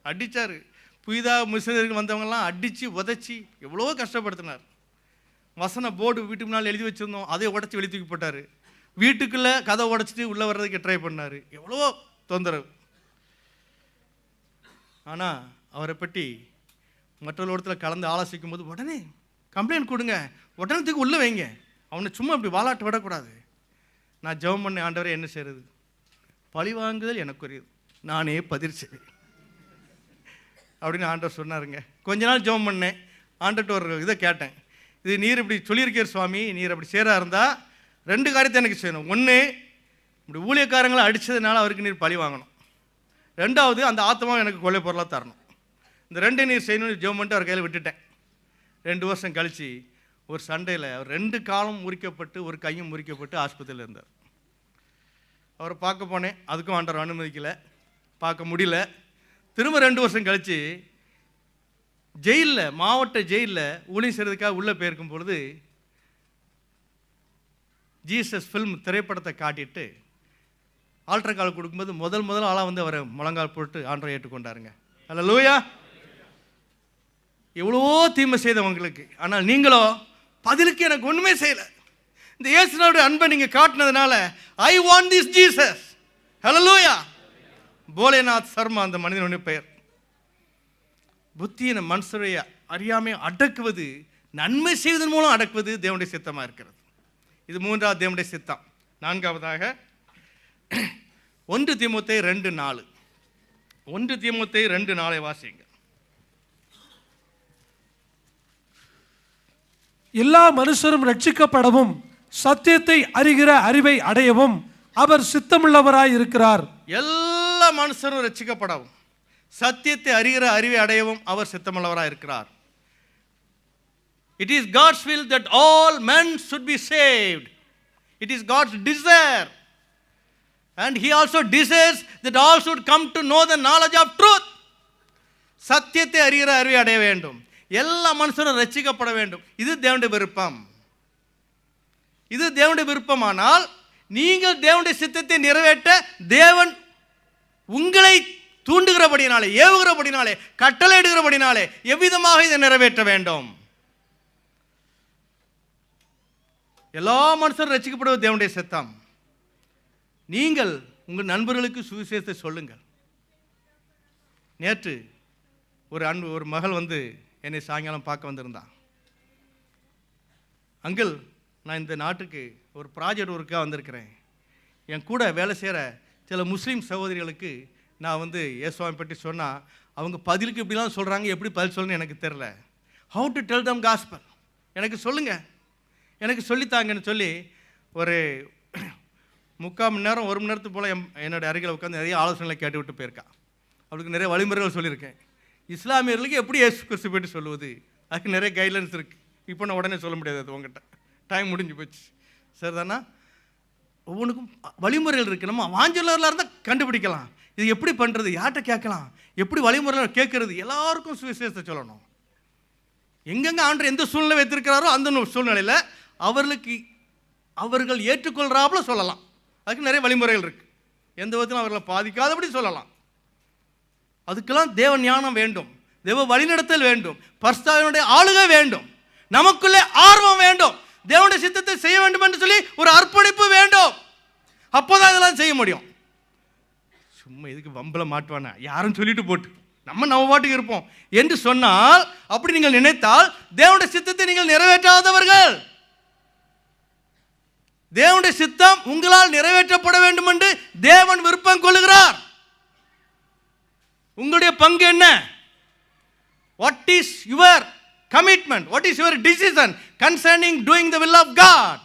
Speaker 1: அடித்தார். புதிதாக மிஷனரிகள் வந்தவங்கெல்லாம் அடித்து உதச்சி எவ்வளோ கஷ்டப்படுத்தினார். வசன போர்டு வீட்டுக்கு முன்னால் எழுதி வச்சுருந்தோம், அதை உடச்சி வெளியே தூக்கி போட்டார். வீட்டுக்குள்ளே கதை உடச்சிட்டு உள்ளே வர்றதுக்கு ட்ரை பண்ணார். எவ்வளோ தொந்தரவு. ஆனால் அவரை பற்றி மற்றொரு கலந்து ஆலோசிக்கும் போது உடனே கம்ப்ளைண்ட் கொடுங்க, உடனே தூக்கி உள்ளே வைங்க, அவனை சும்மா இப்படி வாலாட்டு விடக்கூடாது. நான் ஜெபம் பண்ண, ஆண்டவரே என்ன செய்கிறது, பழி வாங்குதல் எனக்குரியது, நானே பதில் செய்வேன் அப்படின்னு ஆண்டவர் சொன்னாருங்க. கொஞ்ச நாள் ஜெபம் பண்ணேன், ஆண்டர்கிட்ட ஒரு இதை கேட்டேன், இது நீர் இப்படி சொல்லியிருக்கீர் சுவாமி, நீர் அப்படி சேரா இருந்தால் 2 காரியத்தை எனக்கு செய்யணும். ஒன்று, இப்படி ஊழியக்காரங்களை அடித்ததுனால அவருக்கு நீர் பழி வாங்கணும். ரெண்டாவது அந்த ஆத்மாவை எனக்கு கொலை பொருளாக தரணும். இந்த ரெண்டையும் நீர் செய்யணும்னு ஜெபம் பண்ணிட்டு அவர் கையில் விட்டுட்டேன். 2 வருஷம் கழித்து ஒரு சண்டையில் அவர் 2 காலும் முறிக்கப்பட்டு ஒரு கையும் முறிக்கப்பட்டு ஆஸ்பத்திரியில் இருந்தார். அவரை பார்க்க போனேன், அதுக்கும் ஆண்டவர் அனுமதிக்கலை, பார்க்க முடியல. திரும்ப 2 வருஷம் கழித்து ஜெயிலில், மாவட்ட ஜெயிலில் ஊழியம் செய்கிறதுக்காக உள்ளே போயிருக்கும் பொழுது ஜீசஸ் ஃபில்ம் திரைப்படத்தை காட்டிட்டு ஆல்டர் கால் கொடுக்கும்போது முதல் ஆளாக வந்து அவரை முழங்கால் போட்டு ஆண்டரை ஏற்றுக்கொண்டாருங்க. அல்லேலூயா. எவ்வளோ தீமை செய்தவங்களுக்கு, ஆனால் நீங்களோ பதிலுக்கு எனக்கு ஒன்றுமே செய்யலை. இந்த இயேசுவோட அன்பை நீங்கள் காட்டினதுனால ஐ வாண்ட் திஸ் ஜீசஸ். அல்லேலூயா. போலேநாத் சர்மா அந்த மனிதனுடைய பெயர். புத்தியின மனுஷரைய அறியாமையை அடக்குவது, நன்மை செய்வதன் மூலம் அடக்குவது தேவனுடைய சித்தமாக இருக்கிறது. இது 3வது தேவனுடைய சித்தம். 4வதாக 1 தீமோத்தேயு 2:4. 1 தீமோத்தேயு 2:4 வாசிங்க.
Speaker 4: எல்லா மனுஷரும் ரட்சிக்கப்படவும் சத்தியத்தை அறிகிற அறிவை அடையவும் அவர் சித்தமுள்ளவராய் இருக்கிறார்.
Speaker 1: எல்லா மனுஷரும் ரட்சிக்கப்படவும் சத்தியத்தை அறிகிற அறிவை அடையவும் அவர் சித்தமுள்ளவராய் இருக்கிறார். It is God's will that all men should be saved. It is God's desire. And he also desires that all should come to know the knowledge of truth. சத்தியத்தை அறிகிற அறிவை அடைய வேண்டும், எல்லா மனுஷரும் ரட்சிக்கப்பட வேண்டும். இது தேவனுடைய விருப்பம். இது தேவனுடைய விருப்பமானால் நீங்கள் தேவனுடைய சித்தத்தை நிறைவேற்ற தேவன் உங்களை தூண்டுகிறபடினாலே, ஏவுகிறபடினாலே, கட்டளையிடுகிறபடினாலே எவ்விதமாக இதை நிறைவேற்ற வேண்டும். எல்லா மனுஷரும் ரட்சிக்கப்படுவது தேவனுடைய சித்தம். நீங்கள் உங்கள் நண்பர்களுக்கு சுவிசேஷத்தை சொல்லுங்கள். நேற்று ஒரு மகள் வந்து என்னை சாயங்காலம் பார்க்க வந்திருந்தான். அங்கிள், நான் இந்த நாட்டுக்கு ஒரு ப்ராஜெக்ட் ஒர்க்காக வந்திருக்கிறேன். என் கூட வேலை செய்கிற சில முஸ்லீம் சகோதரிகளுக்கு நான் வந்து இயேசுவை பற்றி சொன்னால் அவங்க பதிலுக்கு இப்படிலாம் சொல்கிறாங்க, எப்படி பதில் சொல்லணும்னு எனக்கு தெரில. How to tell them gospel, எனக்கு சொல்லுங்கள், எனக்கு சொல்லித்தாங்கன்னு சொல்லி ஒரு 3/4 மணி நேரம் 1 மணி நேரத்துக்கு போல் என்னோடய அருகில் உட்காந்து நிறைய ஆலோசனைகளை கேட்டு விட்டு போயிருக்கா. அவளுக்கு நிறைய வழிமுறைகள் சொல்லியிருக்கேன். இஸ்லாமியர்களுக்கு எப்படி இயேசு கிறிஸ்து போய்ட்டு சொல்லுவது, அதுக்கு நிறைய கைட்லைன்ஸ் இருக்குது. இப்போ நான் உடனே சொல்ல முடியாது, அது உங்கள்கிட்ட டைம் முடிஞ்சு போச்சு. சரிதானா? ஒவ்வொன்றுக்கும் வழிமுறைகள் இருக்குது. நம்ம வாஞ்சலரில் இருந்தால் கண்டுபிடிக்கலாம். இது எப்படி பண்ணுறது, யார்கிட்ட கேட்கலாம், எப்படி வழிமுறைகள் கேட்கறது, எல்லாருக்கும் சுவிசேஷத்தை சொல்லணும். எங்கெங்கே ஆண்டவர் எந்த சூழ்நிலை வைத்திருக்கிறாரோ அந்த சூழ்நிலையில் அவர்கள் ஏற்றுக்கொள்கிறாப்புல சொல்லலாம். அதுக்கு நிறைய வழிமுறைகள் இருக்குது. எந்த விதத்திலும் அவர்களை பாதிக்காதபடி சொல்லலாம். அதுக்கெல்லாம் தேவ ஞானம் வேண்டும், தேவ வழிநடத்தல் வேண்டும், பரிசுத்தாவினுடைய ஆளுகை வேண்டும், நமக்குள்ளே ஆர்வம் வேண்டும், தேவனுடைய சித்தத்தை செய்ய வேண்டும் என்று சொல்லி ஒரு அர்ப்பணிப்பு வேண்டும். அப்போதான் இதெல்லாம் செய்ய முடியும். சும்மா இதுக்கு வம்பில் மாட்டுவானா, யாரும் சொல்லிட்டு போட்டு நம்ம பாட்டுக்கு இருப்போம் என்று சொன்னால், அப்படி நீங்கள் நினைத்தால் தேவனுடைய சித்தத்தை நீங்கள் நிறைவேற்றாதவர்கள். தேவனுடைய சித்தம் உங்களால் நிறைவேற்றப்பட வேண்டும் என்று தேவன் விருப்பம் கொள்ளுகிறார். உங்களுடைய பங்கு என்ன? What is your commitment? What is your decision concerning doing the will of God?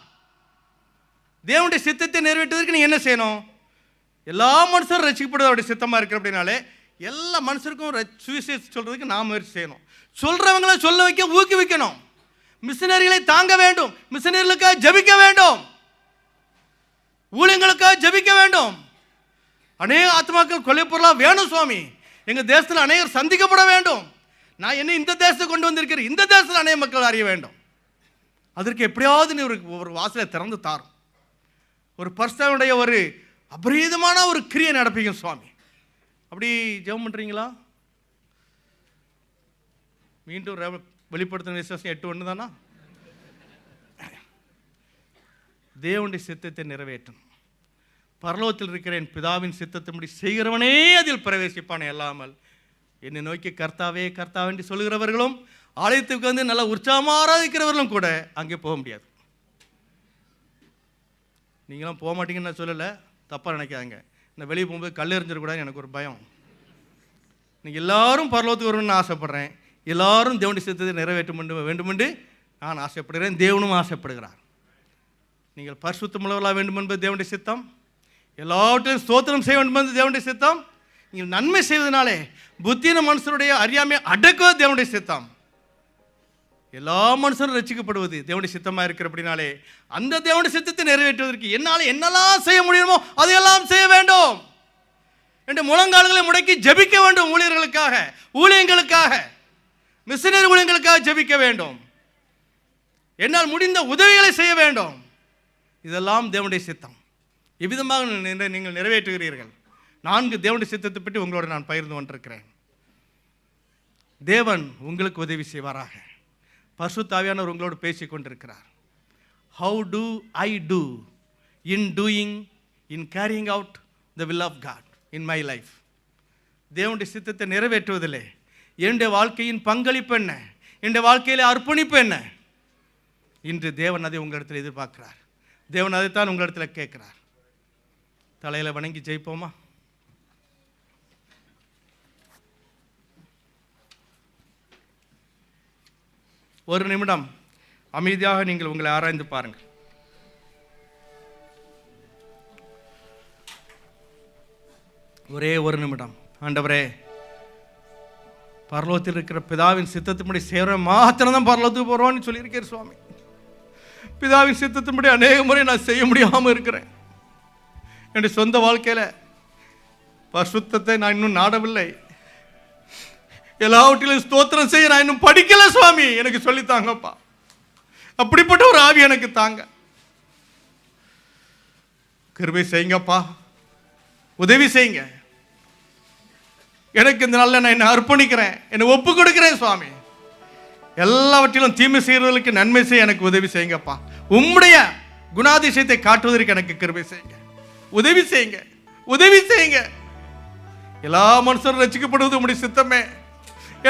Speaker 1: தேவனுடைய சித்தத்தை நிறைவேற்றுவதற்கு நீ என்ன செய்யணும்? எல்லா மனுஷரும் ரட்சிக்கப்படுவதோடைய சித்தமாக இருக்கிற அப்படின்னாலே எல்லா மனுஷருக்கும் சுவிசேஷம் சொல்றதுக்கு நாம் முயற்சி செய்யணும். சொல்றவங்களை சொல்ல வைக்க ஊக்குவிக்கணும். மிஷனரிகளை தாங்க வேண்டும், மிஷனரிகளுக்காக ஜெபிக்க வேண்டும், ஊழியங்களுக்காக ஜெபிக்க வேண்டும். அநேக ஆத்மாக்கள் கொலை பொருளாக வேணும் சுவாமி, எங்கள் தேசத்தில் அநேகர் சந்திக்கப்பட வேண்டும். நான் என்ன இந்த தேசத்தை கொண்டு வந்திருக்கிறேன், இந்த தேசத்தில் அநேக மக்கள் அறிய வேண்டும். அதற்கு எப்படியாவது நீ ஒரு வாசலை திறந்து தாரும். ஒரு பரிசுத்தனுடைய ஒரு அபரீதமான ஒரு கிரியை நடப்பீங்க சுவாமி. அப்படி ஜெபம் பண்ணுறீங்களா? மீண்டும் வெளிப்படுத்தின விசுவாசம் 8:1 தானா? தேவனுடைய சித்தத்தை நிறைவேற்றும். பரலோகத்தில் இருக்கிற என் பிதாவின் சித்தத்தின்படி செய்கிறவனே அதில் பிரவேசிப்பானே அல்லாமல் என்னை நோக்கி கர்த்தாவே கர்த்தாவே என்று சொல்லுகிறவர்களும் ஆலயத்துக்கு வந்து நல்லா உற்சாகமாக ஆராதிக்கிறவர்களும் கூட அங்கே போக முடியாது. நீங்களாம் போக மாட்டீங்கன்னு நான் சொல்லலை, தப்பாக நினைக்காங்க. நான் வெளியே போகும்போது கல் எறிஞ்சிடக்கூடாதுன்னு எனக்கு ஒரு பயம். நீங்கள் எல்லாரும் பரலோகத்துக்கு வரணும்னு ஆசைப்படுறேன். எல்லாரும் தேவனுடைய சித்தத்தை நிறைவேற்ற வேண்டுமென்று நான் ஆசைப்படுகிறேன். தேவனும் ஆசைப்படுகிறார். நீங்கள் பரிசுத்தமுள்ளவர்களாக வேண்டும் என்பது தேவனுடைய சித்தம். எல்லாவற்றையும் ஸ்தோத்திரம் செய்ய வேண்டும் என்பது தேவனுடைய சித்தம். நீங்கள் நன்மை செய்வதனாலே புத்தின மனுஷருடைய அறியாமை அடக்குவது தேவனுடைய சித்தம். எல்லா மனுஷரும் ரட்சிக்கப்படுவது தேவனுடைய சித்தமாக இருக்கிற அப்படின்னாலே அந்த தேவனுடைய சித்தத்தை நிறைவேற்றுவதற்கு என்னால் என்னெல்லாம் செய்ய முடியுமோ அதையெல்லாம் செய்ய வேண்டும் என்று முழங்கால்களை முடக்கி ஜெபிக்க வேண்டும். ஊழியர்களுக்காக, ஊழியங்களுக்காக, மிஷனரி ஊழியங்களுக்காக ஜெபிக்க வேண்டும். என்னால் முடிந்த உதவிகளை செய்ய வேண்டும். இதெல்லாம் தேவனுடைய சித்தம். எவ்விதமாக நீங்கள் நிறைவேற்றுகிறீர்கள்? 4 தேவனுடைய சித்தத்தை பற்றி உங்களோட நான் பகிர்ந்து கொண்டிருக்கிறேன். தேவன் உங்களுக்கு உதவி செய்வாராக. பரிசுத்த ஆவியானவர் உங்களோடு பேசி கொண்டிருக்கிறார். How do I do in doing, in carrying out the will of God in my life? தேவனுடைய சித்தத்தை நிறைவேற்றுவதில்லை என்னுடைய வாழ்க்கையின் பங்களிப்பு என்ன, என்னுடைய வாழ்க்கையில் அர்ப்பணிப்பு என்ன? இன்று தேவன் அதை உங்களிடத்தில் எதிர்பார்க்கிறார். தேவன் அதைத்தான் உங்களிடத்தில் கேட்கிறார். தலையில் வணங்கி ஜெயிப்போமா? ஒரு நிமிடம் அமைதியாக நீங்கள் உங்களை ஆராய்ந்து பாருங்கள். ஒரே ஒரு நிமிடம். ஆண்டவரே, பரலோகத்தில் இருக்கிற பிதாவின் சித்தத்தின்படி சேர மாத்திரம்தான் பரலோகத்துக்கு போகிறோன்னு சொல்லியிருக்கேன் சுவாமி. பிதாவின் சித்தத்தின்படி அநேக முறை நான் செய்ய முடியாமல் இருக்கிறேன். என்னுடைய சொந்த வாழ்க்கையில் பரிசுத்தத்தை நான் இன்னும் நாடவில்லை. எல்லாவற்றிலும் ஸ்தோத்திரம் செய்ய நான் இன்னும் படிக்கல சுவாமி. எனக்கு சொல்லித்தாங்கப்பா. அப்படிப்பட்ட ஒரு ஆவி எனக்கு தாங்க. கிருபை செய்யுங்கப்பா, உதவி செய்யுங்க. எனக்கு இந்த நாளில் நான் என்னை அர்ப்பணிக்கிறேன், என்னை ஒப்பு கொடுக்கிறேன் சுவாமி. எல்லாவற்றிலும் தீமை செய்கிறவர்களுக்கு நன்மை செய்ய எனக்கு உதவி செய்யுங்கப்பா. உம்முடைய குணாதிசயத்தை காட்டுவதற்கு எனக்கு கிருபை செய்யுங்க. உதவி செய்யுங்க, உதவி செய்யுங்க. எல்லா மனுஷரும் ரட்சிக்கப்படுவது உம்முடைய சித்தமே.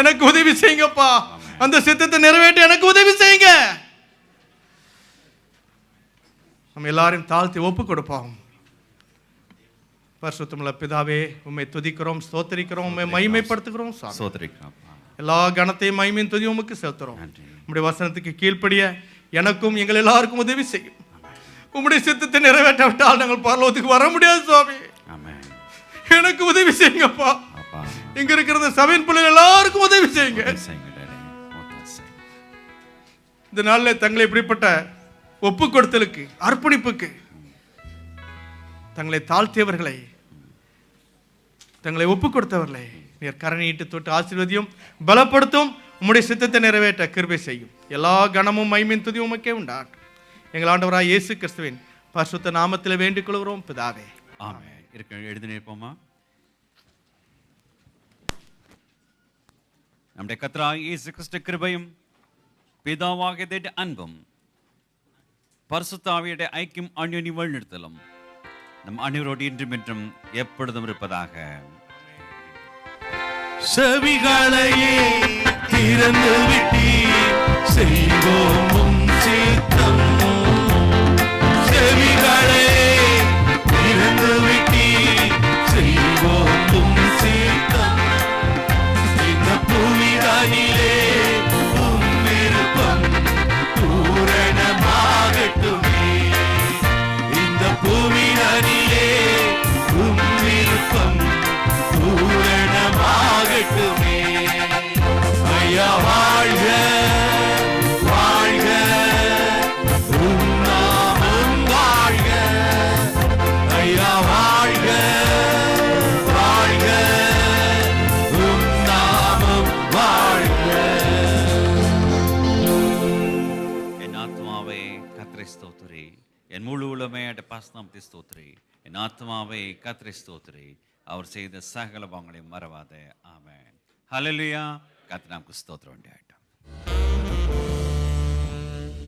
Speaker 1: எனக்கு உதவி செய்யுங்கப்பா. அந்த சித்தத்தை நிறைவேற்ற எனக்கு உதவி செய்யுங்க. நம்ம எல்லாரையும் தாழ்த்தி ஒப்பு கொடுப்போம். பரிசுத்தமுள்ள பிதாவே, உம்மை துதிக்கிறோம், ஸ்தோத்திரிக்கிறோம், உம்மை மகிமைப்படுத்துகிறோம். எல்லா கணத்தையும் மகிமையும் துதி உமக்கு செலுத்துறோம். உம்முடைய வசனத்துக்கு கீழ்ப்படிய எனக்கும் எங்கள் எல்லாருக்கும் உதவி செய்யும். உம்முடைய சித்தத்தை நிறைவேற்றாவிட்டால் நாங்கள் பரலோகத்துக்கு வர முடியாது சுவாமி. எனக்கு உதவி செய்யுங்கப்பா. இங்க இருக்கிற சபையின் பிள்ளைகள் எல்லாருக்கும் உதவி செய்யுங்க. இந்த நாளில் தங்களை இப்படிப்பட்ட ஒப்பு கொடுத்தலுக்கு, அர்ப்பணிப்புக்கு தங்களை தாழ்த்தியவர்களை, தங்களை ஒப்பு கொடுத்தவர்களை நீர் கரணியிட்டு தொட்டு ஆசீர்வதியும், பலப்படுத்தும். உம்முடைய சித்தத்தை நிறைவேற்ற கிருபை செய்யும். எல்லா கணமும் மகிமையும் துதியும் உமக்கே உண்டாட்டும். எங்கள் ஆண்டவராய் இயேசு கிறிஸ்துவின் பரிசுத்த நாமத்தில் வேண்டிக் கொள்கிறோம் பிதாவே.
Speaker 5: ஆமென். எழுதி நிற்போமா? நம்முடைய கர்த்தராகிய இயேசு கிறிஸ்து கிருபையும் பிதாவாகிய அன்பும் பரிசுத்த ஆவியுடைய ஐக்கியம் அந்யோன்ய வழிநடத்தலும் நம் அனைவரோடு இன்றும் என்றும் எப்பொழுதும் இருப்பதாக.
Speaker 3: செவிகளையே திறந்து விட்டீர், செய்வோம் சித்தம். செவிகளே திறந்து விட்டீர், செய்வோம் சித்தம். இந்த புவிதனிலே உம் விருப்பம் பூரணமாகட்டுமே. இந்த புவிதனிலே உம் விருப்பம் பூரணமாகட்டுமே. ஐயா வாழ்க, வாழ்க, உம் நாமம் வாழ்க. ஐயா வாழ்க, வாழ்க, உம் நாமம் வாழ்க.
Speaker 5: என் ஆத்மாவே கர்த்தரை ஸ்தோத்திரி, என் முழு உள்ளமே பாஸ்நாமத்தை ஸ்தோத்திரி. என் ஆத்மாவே கர்த்தரை ஸ்தோத்திரி, அவர் செய்த சகல பாவங்களையும் மறவாதே. ஆமென். ஹல்லேலூயா. கர்த்தர் நமக்கு ஸ்தோத்திரம் உண்டாகட்டும்.